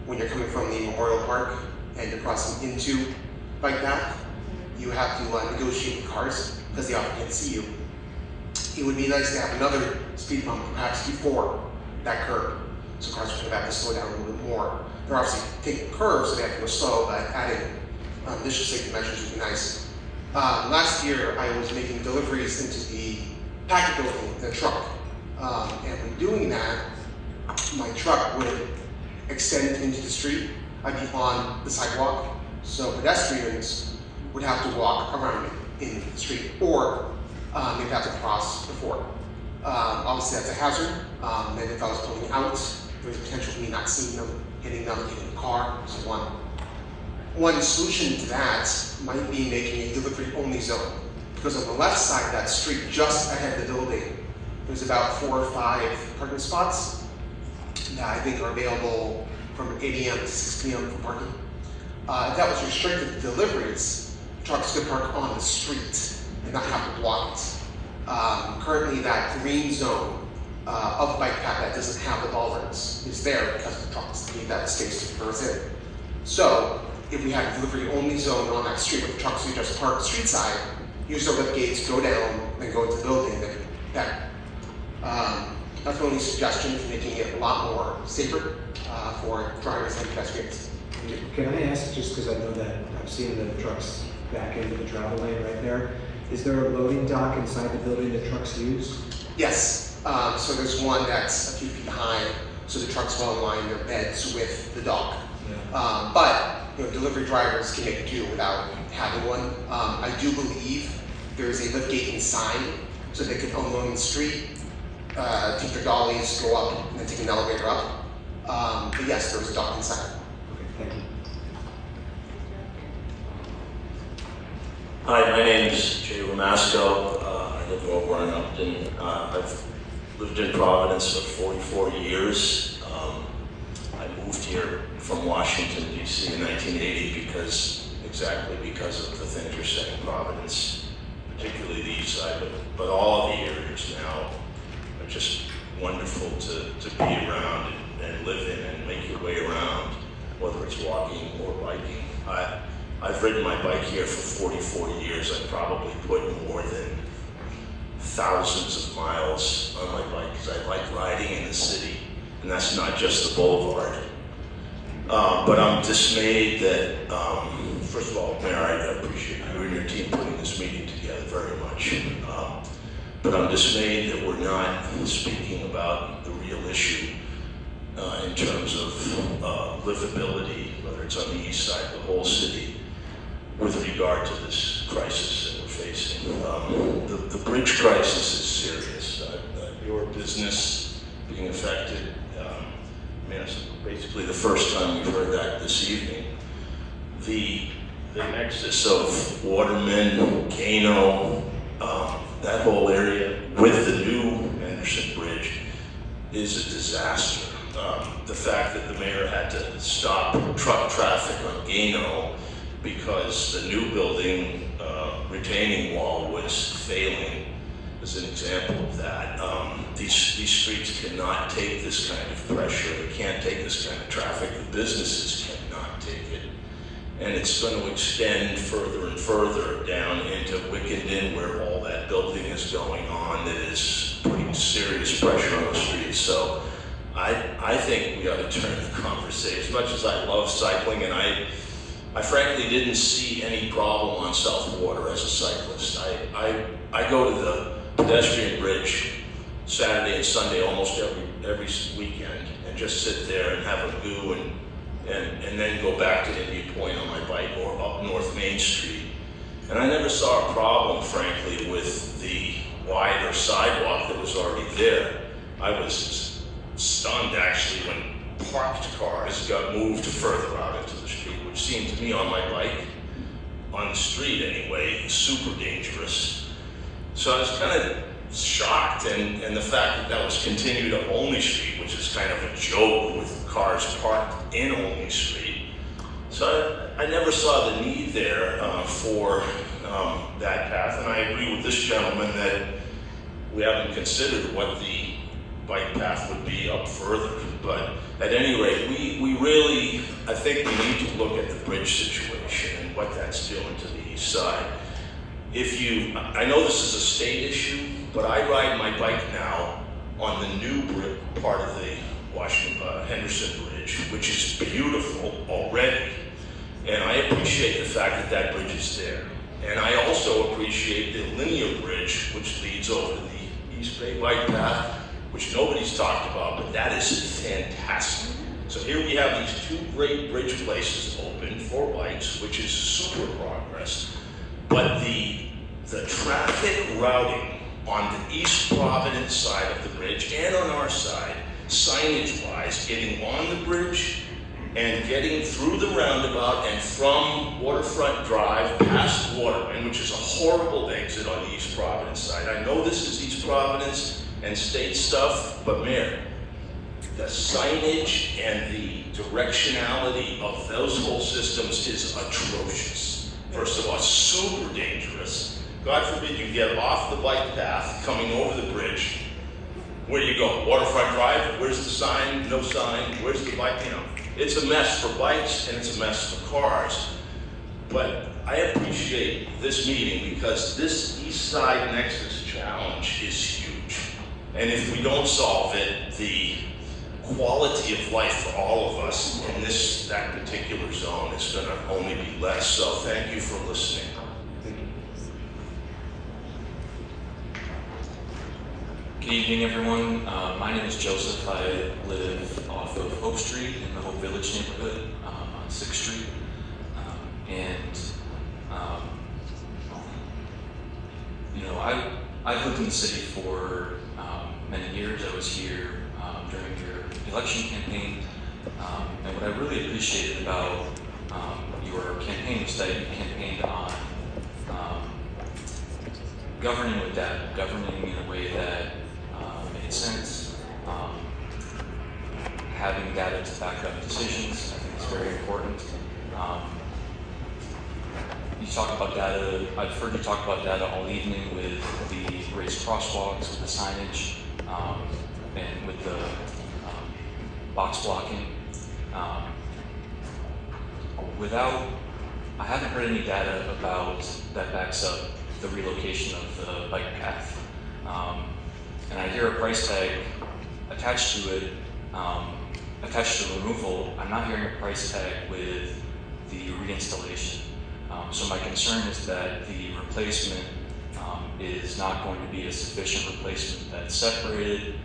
when you're coming from the Memorial Park and you're crossing into bike path. You have to negotiate with cars because they often can't see you. It would be nice to have another speed bump perhaps before that curve, so cars would have to slow down a little bit more. They're obviously taking curves, so they have to go slow, but adding additional safety measures would be nice. Last year, I was making deliveries into the packet building in a truck, and when doing that, my truck would extend into the street. I'd be on the sidewalk, so pedestrians would have to walk around me in the street, or they'd have to cross before. Obviously that's a hazard. And if I was pulling out, there's potential for me not seeing them, hitting the car. So one solution to that might be making a delivery-only zone. Because on the left side of that street, just ahead of the building, there's about 4 or 5 parking spots that I think are available from 8 a.m. to 6 p.m. for parking. If that was restricted to deliveries, trucks could park on the street and not have to block it. Currently, that green zone of the bike path that doesn't have the bollards is there because the trucks need that space to traverse in. So, if we had a delivery-only zone on that street where the trucks would just park street side, use the lift gates, go down, then go into the building, that's my only suggestion for making it a lot more safer for drivers and pedestrians. Can I ask, just because I know that I've seen the trucks back into the travel lane right there, is there a loading dock inside the building that trucks use? Yes, so there's one that's a few feet high, so the trucks will align their beds with the dock. Yeah. But delivery drivers can make do without having one. I do believe there's a lift gate inside, so they can unload in the street, take their dollies, go up, and then take an elevator up. But yes, there's a dock inside. Okay, thank you. Hi, my name is Jay Ramasco. I live over in Upton. I've lived in Providence for 44 years. I moved here from Washington, D.C. in 1980 because of the things you're saying, Providence, particularly the east side, but all of the areas now are just wonderful to be around and live in and make your way around, whether it's walking or biking. I've ridden my bike here for 44 years. I've probably put more than thousands of miles on my bike because I like riding in the city, and that's not just the boulevard. But I'm dismayed that, first of all, Mayor, I appreciate you and your team putting this meeting together very much. But I'm dismayed that we're not speaking about the real issue in terms of livability, whether it's on the east side of the whole city, with regard to this crisis that we're facing. The bridge crisis is serious. Your business being affected, it's basically the first time we've heard that this evening. The nexus of Waterman, Gano, that whole area with the new Henderson Bridge is a disaster. The fact that the mayor had to stop truck traffic on Gano because the new building retaining wall was failing is an example of that. These streets cannot take this kind of pressure. They can't take this kind of traffic. The businesses cannot take it. And it's going to extend further and further down into Wickenden, where all that building is going on that is putting serious pressure on the streets. So I think we ought to turn the conversation. As much as I love cycling, and I frankly didn't see any problem on South Water as a cyclist. I go to the pedestrian bridge Saturday and Sunday almost every weekend and just sit there and have a goo and then go back to Indian Point on my bike or up North Main Street. And I never saw a problem, frankly, with the wider sidewalk that was already there. I was stunned, actually, when parked cars got moved further out into the street, which seemed to me on my bike, on the street anyway, super dangerous. So I was kind of shocked, and the fact that that was continued on Olney Street, which is kind of a joke with cars parked in Olney Street. So I never saw the need there for that path, and I agree with this gentleman that we haven't considered what the bike path would be up further. But at any rate, we really, I think we need to look at the bridge situation and what that's doing to the east side. I know this is a state issue, but I ride my bike now on the new part of the Henderson Bridge, which is beautiful already. And I appreciate the fact that that bridge is there. And I also appreciate the linear bridge, which leads over to the East Bay Bike Path, which nobody's talked about, but that is fantastic. So here we have these two great bridge places open for bikes, which is super progress. But the traffic routing on the East Providence side of the bridge and on our side, signage-wise, getting on the bridge and getting through the roundabout and from Waterfront Drive past Waterman, which is a horrible exit on the East Providence side. I know this is East Providence and state stuff, but Mayor, the signage and the directionality of those whole systems is atrocious. First of all, super dangerous. God forbid you get off the bike path coming over the bridge. Where do you go? Waterfront Drive? Where's the sign? No sign. Where's the bike? It's a mess for bikes and it's a mess for cars. But I appreciate this meeting because this east side nexus challenge is huge. And if we don't solve it, the quality of life for all of us in that particular zone is going to only be less. So thank you for listening. Good evening, everyone. My name is Joseph. I live off of Hope Street in the Hope Village neighborhood on 6th Street. I've lived in the city for many years. I was here during your election campaign. And what I really appreciated about your campaign was that you campaigned on governing with data, governing in a way that made sense, having data to back up decisions. I think it's very important. You talk about data, I've heard you talk about data all evening with the raised crosswalks, with the signage, and with the box blocking. I haven't heard any data about that backs up the relocation of the bike path. And I hear a price tag attached to it, attached to the removal, I'm not hearing a price tag with the reinstallation. So my concern is that the replacement is not going to be a sufficient replacement that's separated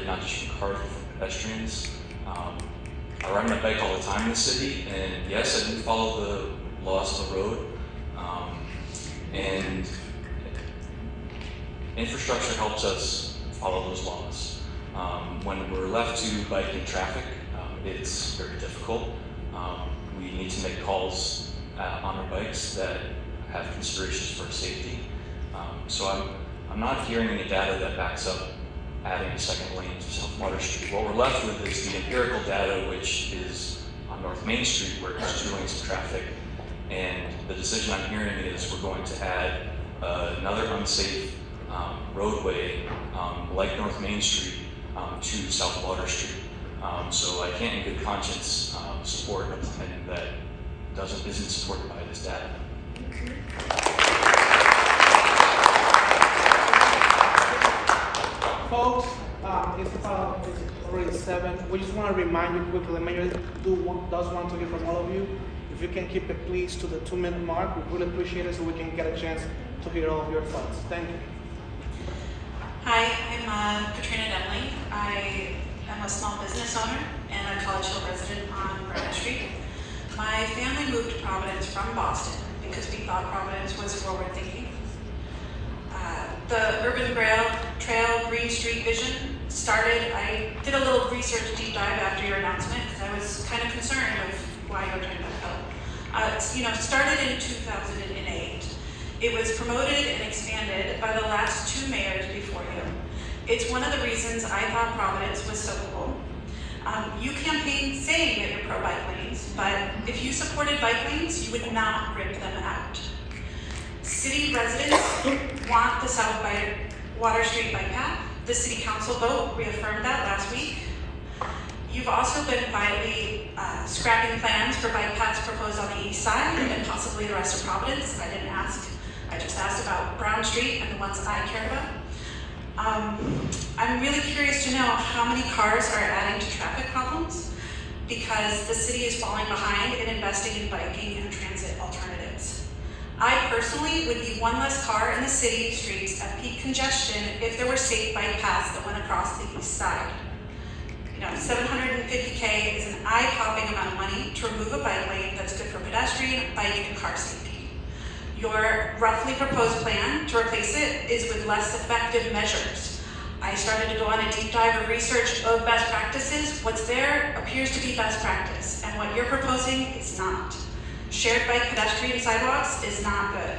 not just from cars but from pedestrians. I ride my bike all the time in the city, and yes, I do follow the laws of the road. And infrastructure helps us follow those laws. When we're left to bike in traffic, it's very difficult. We need to make calls on our bikes that have considerations for safety. So I'm not hearing any data that backs up adding a second lane to South Water Street. What we're left with is the empirical data, which is on North Main Street, where there's 2 lanes of traffic. And the decision I'm hearing is we're going to add another unsafe roadway like North Main Street to South Water Street. So I can't in good conscience support a plan that isn't supported by this data. Folks, it's already 7. We just want to remind you quickly, the mayor does want to hear from all of you. If you can keep it please to the 2-minute mark, we really appreciate it so we can get a chance to hear all of your thoughts. Thank you. Hi, I'm Katrina Demley. I am a small business owner and a College Hill resident on Granite Street. My family moved to Providence from Boston because we thought Providence was forward thinking. The Urban Trail Green Street vision started, I did a little research deep dive after your announcement because I was kind of concerned with why you were trying to help. Started in 2008. It was promoted and expanded by the last 2 mayors before you. It's one of the reasons I thought Providence was so cool. You campaigned saying that you're pro-bike lanes, but if you supported bike lanes, you would not rip them out. City residents want the South Water Street bike path. The city council vote reaffirmed that last week. You've also been quietly scrapping plans for bike paths proposed on the east side and possibly the rest of Providence. I didn't ask. I just asked about Brown Street and the ones I care about. I'm really curious to know how many cars are adding to traffic problems because the city is falling behind in investing in biking and transit alternatives. I personally would be one less car in the city streets at peak congestion if there were safe bike paths that went across the east side. $750K is an eye-popping amount of money to remove a bike lane that's good for pedestrian, bike, and car safety. Your roughly proposed plan to replace it is with less effective measures. I started to go on a deep dive of research of best practices. What's there appears to be best practice, and what you're proposing is not. Shared bike pedestrian sidewalks is not good.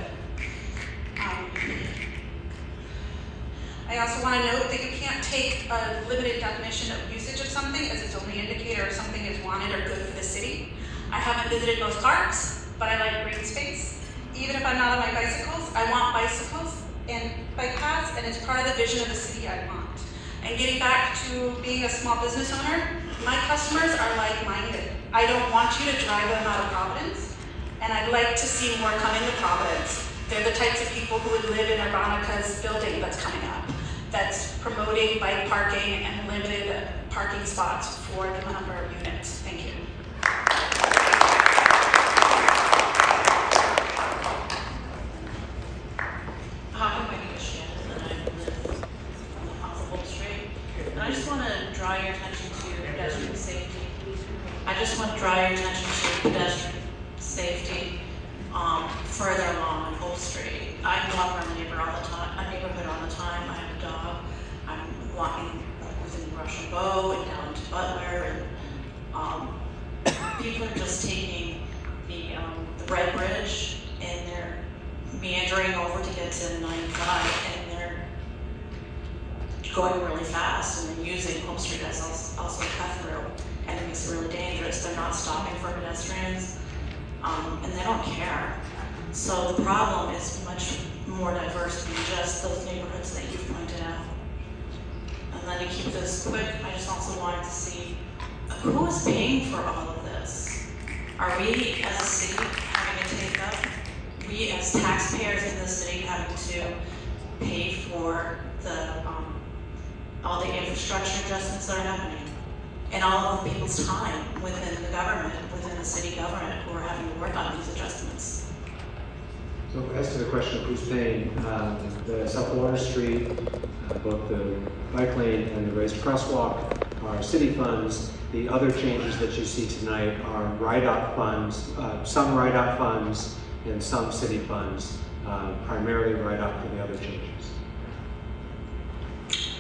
I also want to note that you can't take a limited definition of usage of something as its only indicator if something is wanted or good for the city. I haven't visited most parks, but I like green space. Even if I'm not on my bicycles, I want bicycles and bike paths, and it's part of the vision of the city I want. And getting back to being a small business owner, my customers are like-minded. I don't want you to drive them out of Providence, and I'd like to see more coming to Providence. They're the types of people who would live in Urbanica's building that's coming up, that's promoting bike parking and limited parking spots for the number of units. Thank you. Hi, my name is Shannon, and I live on the Possible Street. And I just want to draw your attention to pedestrian safety. Further along on Old Street. I walk around the neighborhood all the time. I have a dog. I'm walking within Russian Bow and down to Butler, and people are just taking the Red Bridge and they're meandering over to get to 95, and they're going really fast, and they're using Home Street as also a cut through, and it makes it really dangerous. They're not stopping for pedestrians, and they don't care. So the problem is much more diverse than just those neighborhoods that you've pointed out. And then to keep this quick, I just also wanted to see who is paying for all of this. Are we as a city having to take up? We as taxpayers in the city having to pay for the all the infrastructure adjustments that are happening? and all of the people's time within the government, within the city government, who are having to work on these adjustments. So as to the question of who's paying, the South Water Street, both the bike lane and the raised crosswalk are city funds. The other changes that you see tonight are write-off funds, some write-off funds and some city funds, primarily write-off for the other changes.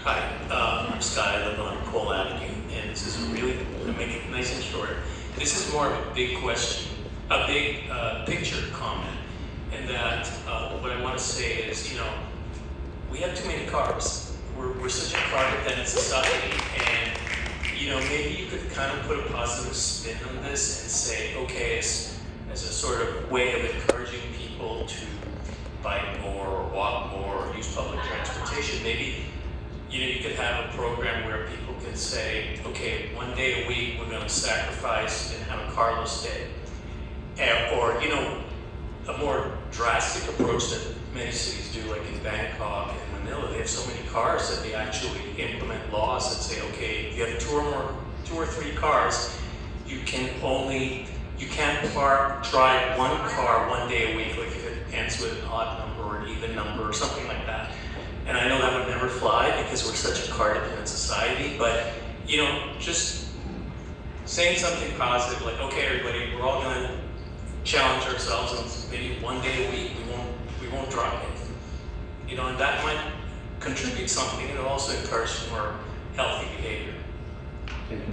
Hi, I'm Scott. I live on Cole Avenue, and this is really, to make it nice and short, this is more of a big question, a big picture comment. And that what I want to say is, you know, we have too many cars. We're such a car-dependent society, and you know, maybe you could kind of put a positive spin on this and say, okay, as a sort of way of encouraging people to bike more or walk more or use public transportation, maybe you know, you could have a program where people can say, okay, one day a week we're going to sacrifice and have a carless day, or you know, a more drastic approach that many cities do, like in Bangkok and Manila. They have so many cars that they actually implement laws that say, okay, if you have two or three cars, you can't drive one car one day a week, like if it ends with an odd number or an even number or something like that. And I know that would never fly because we're such a car-dependent society, but you know, just saying something positive, like, okay, everybody, we're all gonna challenge ourselves, and maybe one day a week we won't drive it. You know, and that might contribute something, and it'll also encourage more healthy behavior. Thank you.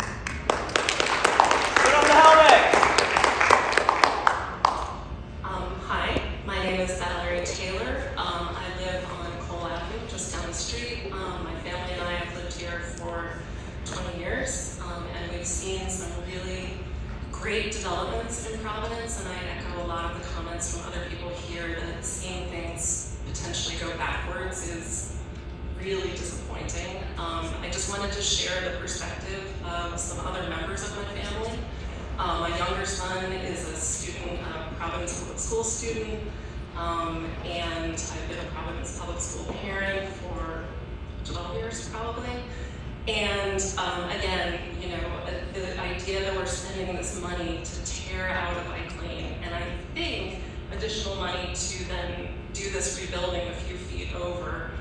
Put on the helmet! Hi, my name is Valerie Taylor. I live on Cole Avenue, just down the street. My family and I have lived here for 20 years, and we've seen some really great developments in Providence, and I echo a lot of the comments from other people here that seeing things potentially go backwards is really disappointing. I just wanted to share the perspective of some other members of my family. My younger son is a student, a Providence Public School student, and I've been a Providence Public School parent for 12 years probably. And again, you know, the idea that we're spending this money to tear out a bike lane, and I think additional money to then do this rebuilding a few feet over.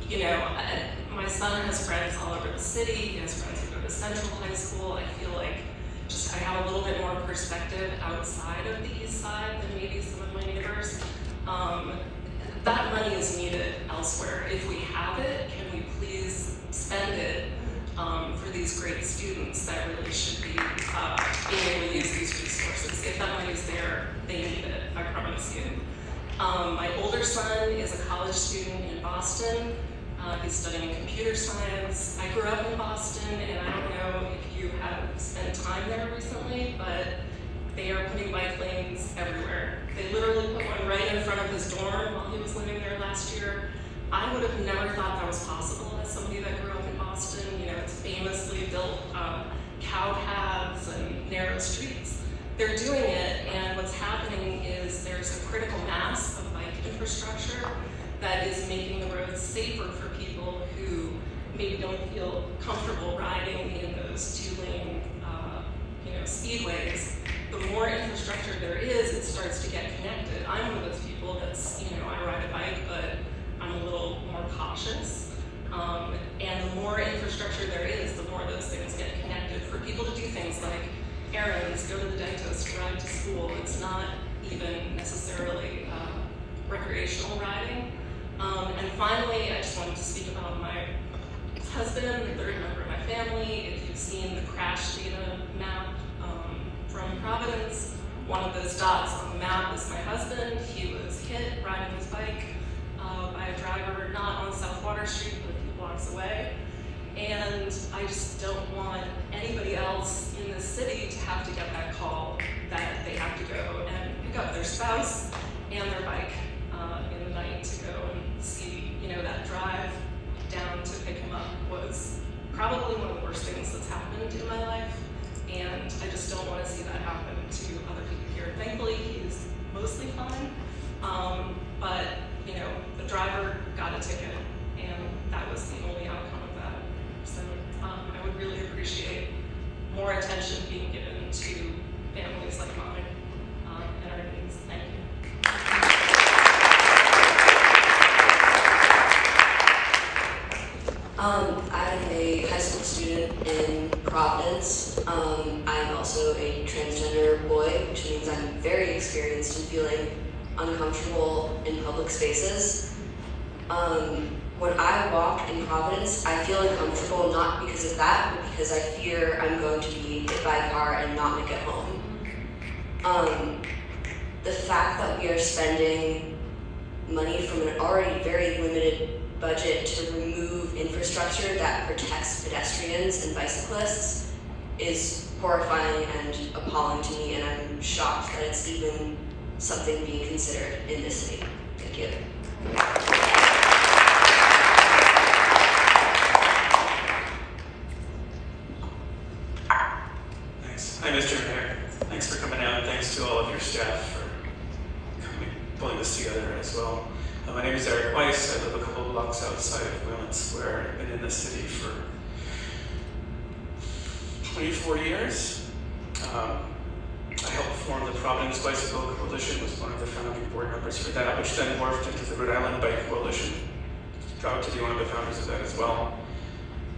You know, my son has friends all over the city. He has friends who go to Central High School. I feel like just I have a little bit more perspective outside of the east side than maybe some of my neighbors. That money is needed elsewhere. If we have it, can we please spend it for these great students that really should be being able to use these resources? If that money is there, they need it, I promise you. My older son is a college student in Boston. He's studying computer science. I grew up in Boston, and I don't know if you have spent time there recently, but they are putting bike lanes everywhere. They literally put one right in front of his dorm while he was living there last year. I would have never thought that was possible as somebody that grew up in Boston. You know, it's famously built cow paths and narrow streets. They're doing it, and what's happening is there's a critical mass of bike infrastructure that is making the roads safer for people who maybe don't feel comfortable riding in those two-lane, you know, speedways. The more infrastructure there is, it starts to get connected. I'm one of those people that's, you know, I ride a bike, but I'm a little more cautious. And the more infrastructure there is, the more those things get connected for people to do things like errands, go to the dentist, ride to school. It's not even necessarily recreational riding. And finally, I just wanted to speak about my husband, the third member of my family. If you've seen the crash data map from Providence, one of those dots on the map is my husband. He was hit riding his bike by a driver not on South Water Street, but a few blocks away. And I just don't want anybody else in the city to have to get that call that they have to go and pick up their spouse and their bike in the night to go and see, you know, that drive down to pick him up was probably one of the worst things that's happened in my life. And I just don't want to see that happen to other people here. Thankfully, he's mostly fine, but you know, the driver got a ticket, and that was the only outcome of that. So I would really appreciate more attention being given to families like mine and our needs. Thank you. I'm a high school student in Providence. I'm also a transgender boy, which means I'm very experienced in feeling uncomfortable in public spaces. When I walk in Providence, I feel uncomfortable not because of that, but because I fear I'm going to be hit by a car and not make it home. The fact that we are spending money from an already very limited budget to remove infrastructure that protects pedestrians and bicyclists is horrifying and appalling to me, and I'm shocked that it's even something being considered in this city. Thank you. Thanks. Hi, Mr. Mayor. Thanks for coming out. Thanks to all of your staff for pulling this together as well. My name is Eric Weiss. I live a couple blocks outside of Wayland Square. I've been in the city for 24 years. I helped form the Providence Bicycle Coalition, was one of the founding board members for that, which then morphed into the Rhode Island Bike Coalition. Proud to be one of the founders of that as well.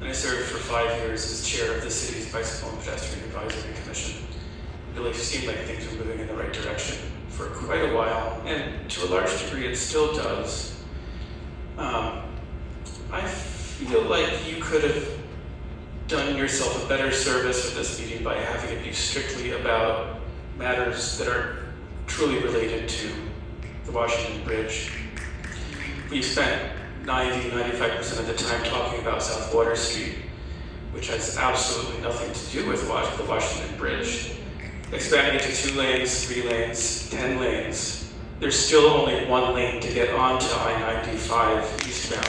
And I served for 5 years as chair of the city's Bicycle and Pedestrian Advisory Commission. It really seemed like things were moving in the right direction for quite a while, and to a large degree it still does. I feel like you could have done yourself a better service with this meeting by having it be strictly about matters that are truly related to the Washington Bridge. We spent 90-95% of the time talking about South Water Street, which has absolutely nothing to do with the Washington Bridge. Expanding it to 2 lanes, 3 lanes, 10 lanes, there's still only 1 lane to get onto I-95 eastbound.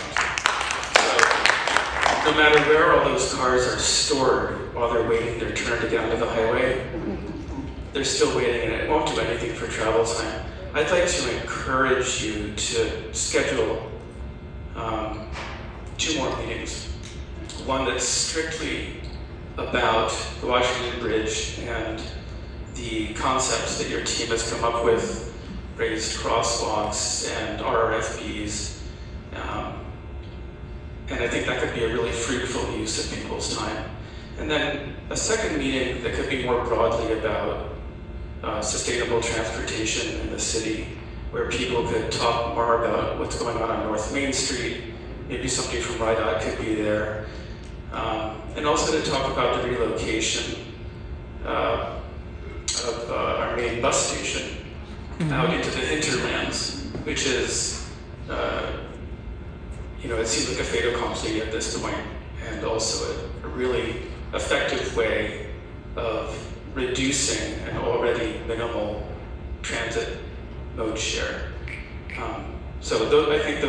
So no matter where all those cars are stored while they're waiting their turn to get onto the highway, they're still waiting and it won't do anything for travel time. I'd like to encourage you to schedule 2 more meetings. One that's strictly about the Washington Bridge and the concepts that your team has come up with, raised crosswalks and RRFBs. And I think that could be a really fruitful use of people's time. And then a second meeting that could be more broadly about sustainable transportation in the city, where people could talk more about what's going on North Main Street. Maybe somebody from RIDOT could be there. And also to talk about the relocation of our main bus station out into the hinterlands, which is, it seems like a fait accompli at this point, and also a really effective way of reducing an already minimal transit mode share. So I think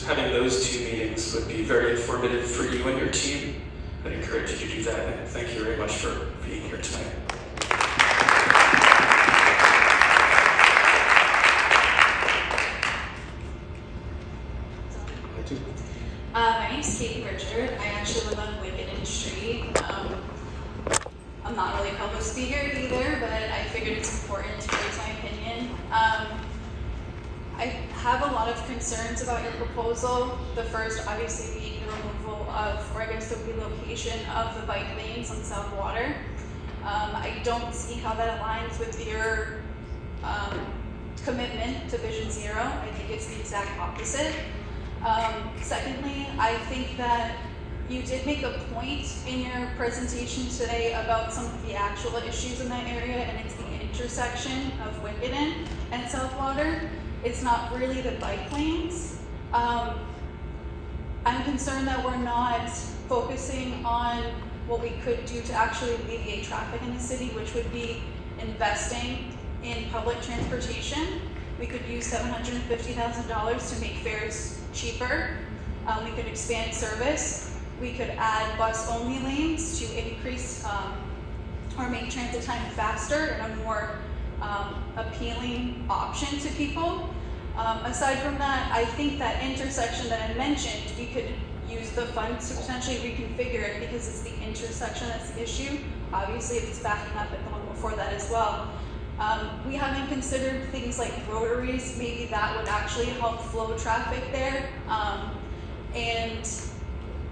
having those 2 meetings would be very informative for you and your team. I'd encourage you to do that, and thank you very much for being here tonight. My name's Katie Richard. I actually live on Wickenden Street. I'm not really a public speaker either, but I figured it's important to raise my opinion. I have a lot of concerns about your proposal. The first, obviously, being the removal of, or I guess the relocation of the bike lanes on South Water. I don't see how that aligns with your commitment to Vision Zero. I think it's the exact opposite. Secondly, I think that you did make a point in your presentation today about some of the actual issues in that area, and it's the intersection of Wickenden and South Water. It's not really the bike lanes. I'm concerned that we're not focusing on what we could do to actually alleviate traffic in the city, which would be investing in public transportation. We could use $750,000 to make fares cheaper. We could expand service. We could add bus-only lanes to increase or make transit time faster and a more appealing option to people. Aside from that, I think that intersection that I mentioned, we could use the funds to potentially reconfigure it because it's the intersection that's the issue. Obviously, if it's backing up at the one before that as well. We haven't considered things like rotaries. Maybe that would actually help flow traffic there. And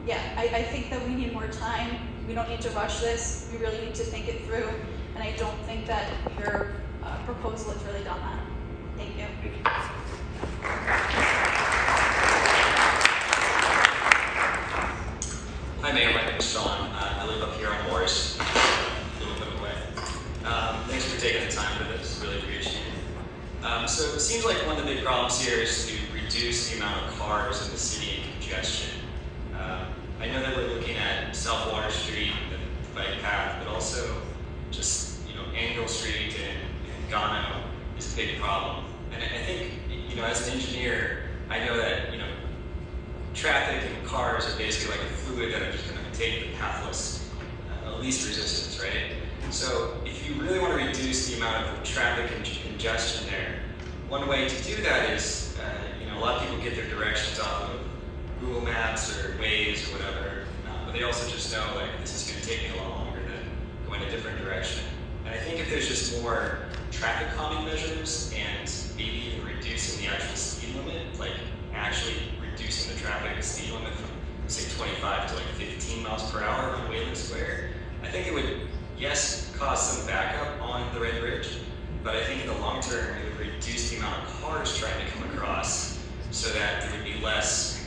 yeah, I think that we need more time. We don't need to rush this. We really need to think it through. And I don't think that your proposal has really done that. Thank you. Hi Mayor, my name is Sean. I live up here on Morris, a little bit away. Thanks for taking the time for this, really appreciate it. So it seems like one of the big problems here is to reduce the amount of cars in the city and congestion. I know that we're looking at South Water Street, the bike path, but also just, Angel Street and Gano is a big problem. And I think, as an engineer, I know that, traffic and cars are basically like a fluid that are just going to take the pathless, least resistance, right? So if you really want to reduce the amount of traffic and congestion there, one way to do that is, a lot of people get their directions off of Google Maps or Waze or whatever, but they also just know, like, this is going to take me a lot longer to go in a different direction. And I think if there's just more traffic calming measures and maybe even reducing the actual speed limit, like actually reducing the traffic speed limit from, say, 25 to like 15 miles per hour on Wayland Square, I think it would, yes, cause some backup on the Red Bridge, but I think in the long term it would reduce the amount of cars trying to come across so that there would be less,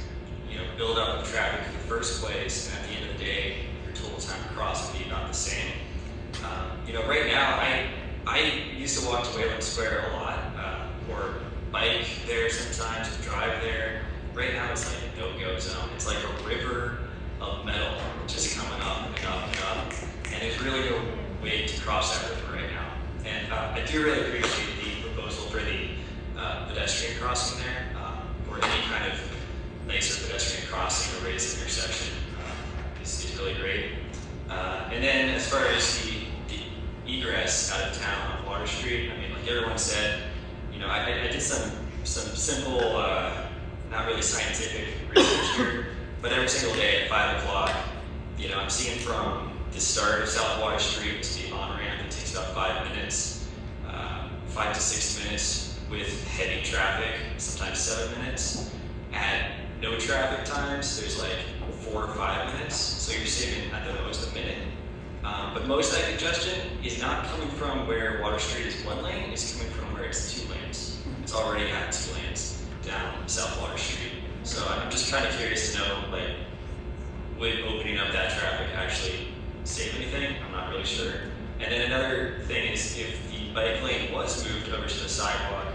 build-up of traffic in the first place, and at the end of the day, your total time across would be about the same. Right now, I used to walk to Wayland Square a lot, or bike there sometimes, drive there. Right now, it's like a no-go zone. It's like a river of metal just coming up and up and up, and there's really no way to cross that river right now. And I do really appreciate the proposal for the pedestrian crossing there, or any kind of nicer pedestrian crossing or raised intersection is really great. And then as far as the egress out of town on Water Street, I mean, like everyone said, I did some simple, not really scientific research here, but every single day at 5 o'clock, I'm seeing from the start of South Water Street to the on-ramp, it takes about 5 minutes, 5 to 6 minutes with heavy traffic, sometimes 7 minutes. At no traffic times, there's like 4 or 5 minutes, so you're saving at the most a minute. But most of that congestion is not coming from where Water Street is 1 lane, it's coming from where it's 2 lanes. It's already at 2 lanes down South Water Street. So I'm just kind of curious to know, like, would opening up that traffic actually save anything? I'm not really sure. And then another thing is, if the bike lane was moved over to the sidewalk,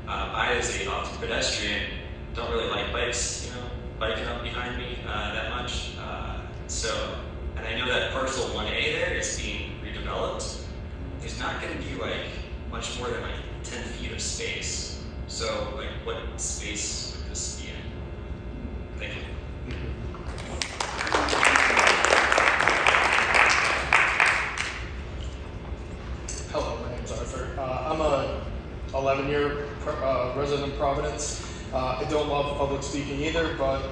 I as a often pedestrian don't really like bikes, biking up behind me that much. And I know that parcel 1A there is being redeveloped. There's not going to be like much more than like 10 feet of space. So like, what space would this be in? Thank you. Hello, my name's Arthur. I'm a 11-year resident of Providence. I don't love public speaking either, but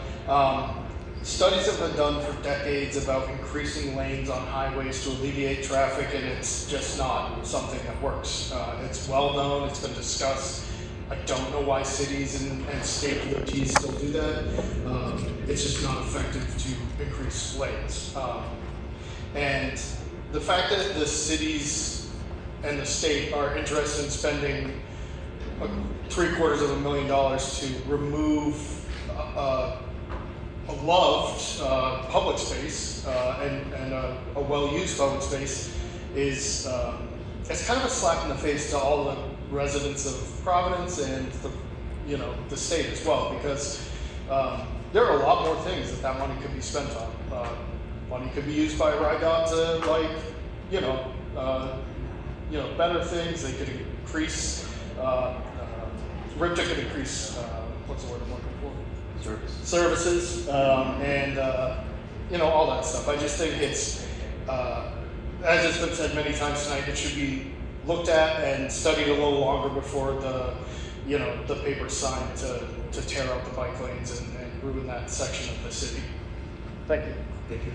studies have been done for decades about increasing lanes on highways to alleviate traffic, and it's just not something that works. It's well known, it's been discussed. I don't know why cities and state DOTs still do that. It's just not effective to increase lanes. And the fact that the cities and the state are interested in spending $750,000 to remove a loved public space and a well-used public space is it's kind of a slap in the face to all the residents of Providence and the state as well, because there are a lot more things that money could be spent on. Money could be used by RIDOT to better things. They could increase. RIPTA could increase. What's the word I'm looking for? Services, and all that stuff. I just think it's, as it's been said many times tonight, it should be looked at and studied a little longer before the paper signed to tear out the bike lanes and ruin that section of the city. Thank you. Thank you.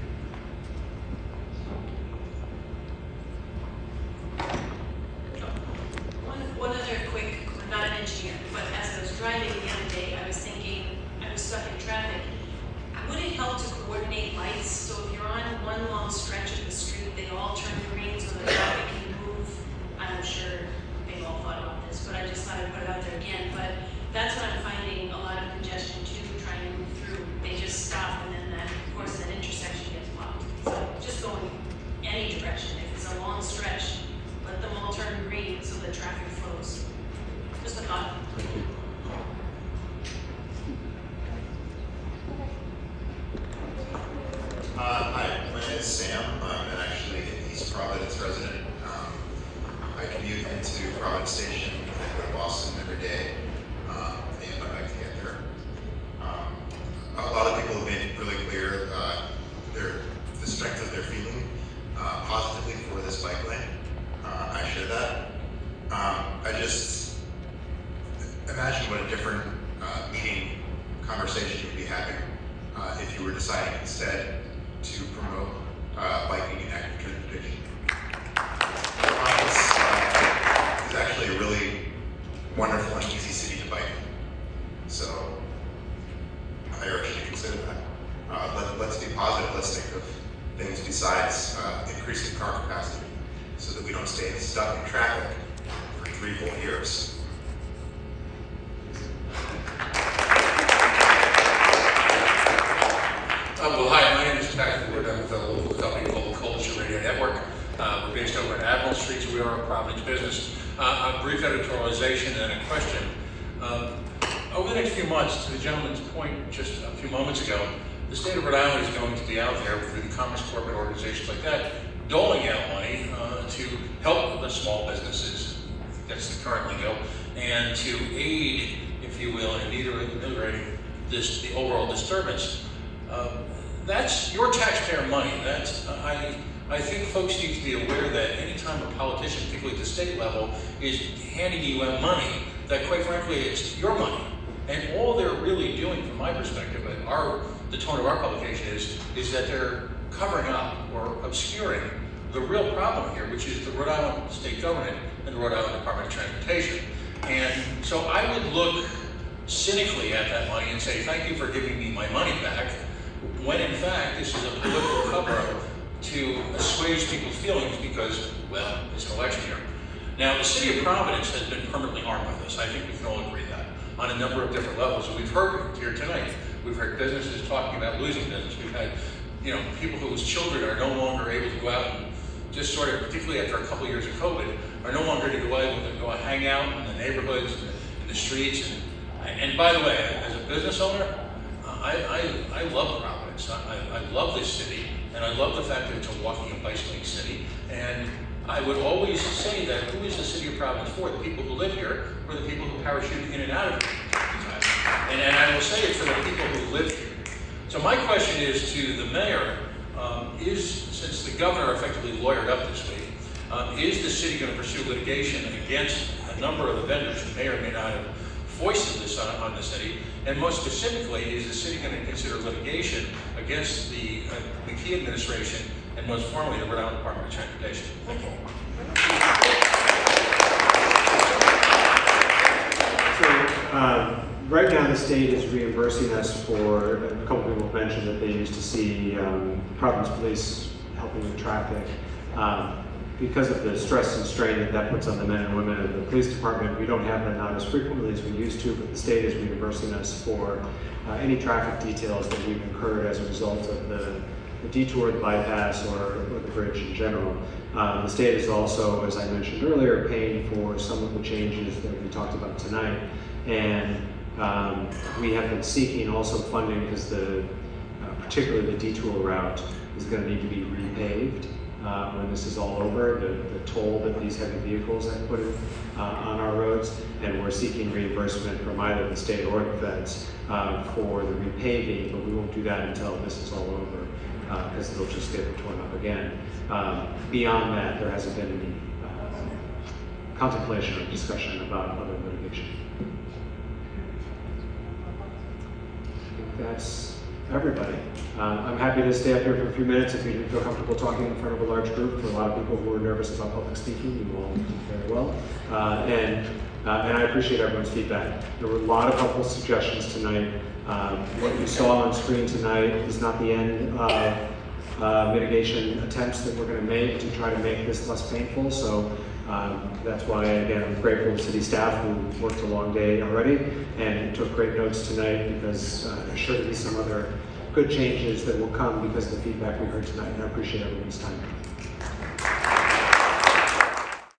One other quick, I'm not an engineer, but as I was driving the other day, I was thinking, I was stuck in traffic. Would it help to coordinate lights, so if you're on one long stretch of the street, they all turn green so the traffic can move? I'm sure they've all thought about this, but I just thought I'd put it out there again. But that's what I'm finding, a lot of congestion too, trying to move through. They just stop and then that, of course, that intersection gets blocked. So just going any direction, if it's a long stretch, let them all turn green so the traffic flows. Just a thought. Hi, my name is Sam. I'm actually an East Providence resident. I commute into Providence Station and go to Boston every day, and I like to get there. A lot of people have made really clear the strength of their feeling positively for this bike lane. I share that. I just imagine what a different meeting conversation you'd be having if you were deciding instead to promote biking and active transportation. Providence is actually a really wonderful and easy city to bike in. So I urge you to consider that. Let's be positive. Let's think of things besides increasing car capacity so that we don't stay stuck in traffic for 3 full years. Well, hi, my name is Pat Ford. I'm with a local company called Coalition Radio Network. We're based over at Admiral Street, so we are a Providence business. A brief editorialization and a question. Over the next few months, to the gentleman's point just a few moments ago, the state of Rhode Island is going to be out there through the Commerce Corporate organizations like that, doling out money to help the small businesses, that's the current lingo, and to aid, if you will, in ameliorating the overall disturbance. That's your taxpayer money. I think folks need to be aware that anytime a politician, particularly at the state level, is handing you out money, that quite frankly, it's your money. And all they're really doing, from my perspective, and the tone of our publication is that they're covering up or obscuring the real problem here, which is the Rhode Island state government and the Rhode Island Department of Transportation. And so I would look cynically at that money and say, thank you for giving me my money back, when in fact this is a political cover-up to assuage people's feelings because, well, it's an election year. Now, the city of Providence has been permanently harmed by this. I think we can all agree that on a number of different levels. And we've heard here tonight, we've heard businesses talking about losing business. We've had, people whose children are no longer able to go out and just sort of, particularly after a couple of years of COVID, are no longer able to go and hang out in the neighborhoods, in the streets. And by the way, as a business owner, I love Providence. I love this city, and I love the fact that it's a walking and bicycling city. And I would always say that who is the city of Providence for? The people who live here, or the people who parachute in and out of here? And I will say it's for the people who live here. So my question is to the mayor, since the governor effectively lawyered up this week, is the city going to pursue litigation against a number of the vendors who may or may not have foisted this on the city? And most specifically, is the city going to consider litigation against the McKee administration and most formally the Rhode Island Department of Transportation? Thank you. So, right now the state is reimbursing us for, a couple people mentioned that they used to see Providence Police helping with traffic. Because of the stress and strain that puts on the men and women of the police department, we don't have that not as frequently as we used to, but the state is reimbursing us for any traffic details that we've incurred as a result of the detour, the bypass, or the bridge in general. The state is also, as I mentioned earlier, paying for some of the changes that we talked about tonight. And we have been seeking also funding because particularly the detour route is going to need to be repaved. When this is all over, the toll that these heavy vehicles have put in on our roads, and we're seeking reimbursement from either the state or the feds for the repaving, but we won't do that until this is all over, because it'll just get torn up again. Beyond that, there hasn't been any contemplation or discussion about other litigation. I think that's everybody. I'm happy to stay up here for a few minutes if you didn't feel comfortable talking in front of a large group. For a lot of people who are nervous about public speaking, you all did very well. And I appreciate everyone's feedback. There were a lot of helpful suggestions tonight. What you saw on screen tonight is not the end of mitigation attempts that we're going to make to try to make this less painful. So that's why, again, I'm grateful to city staff who worked a long day already and took great notes tonight, because there's sure to be some other good changes that will come because of the feedback we heard tonight, and I appreciate everyone's time.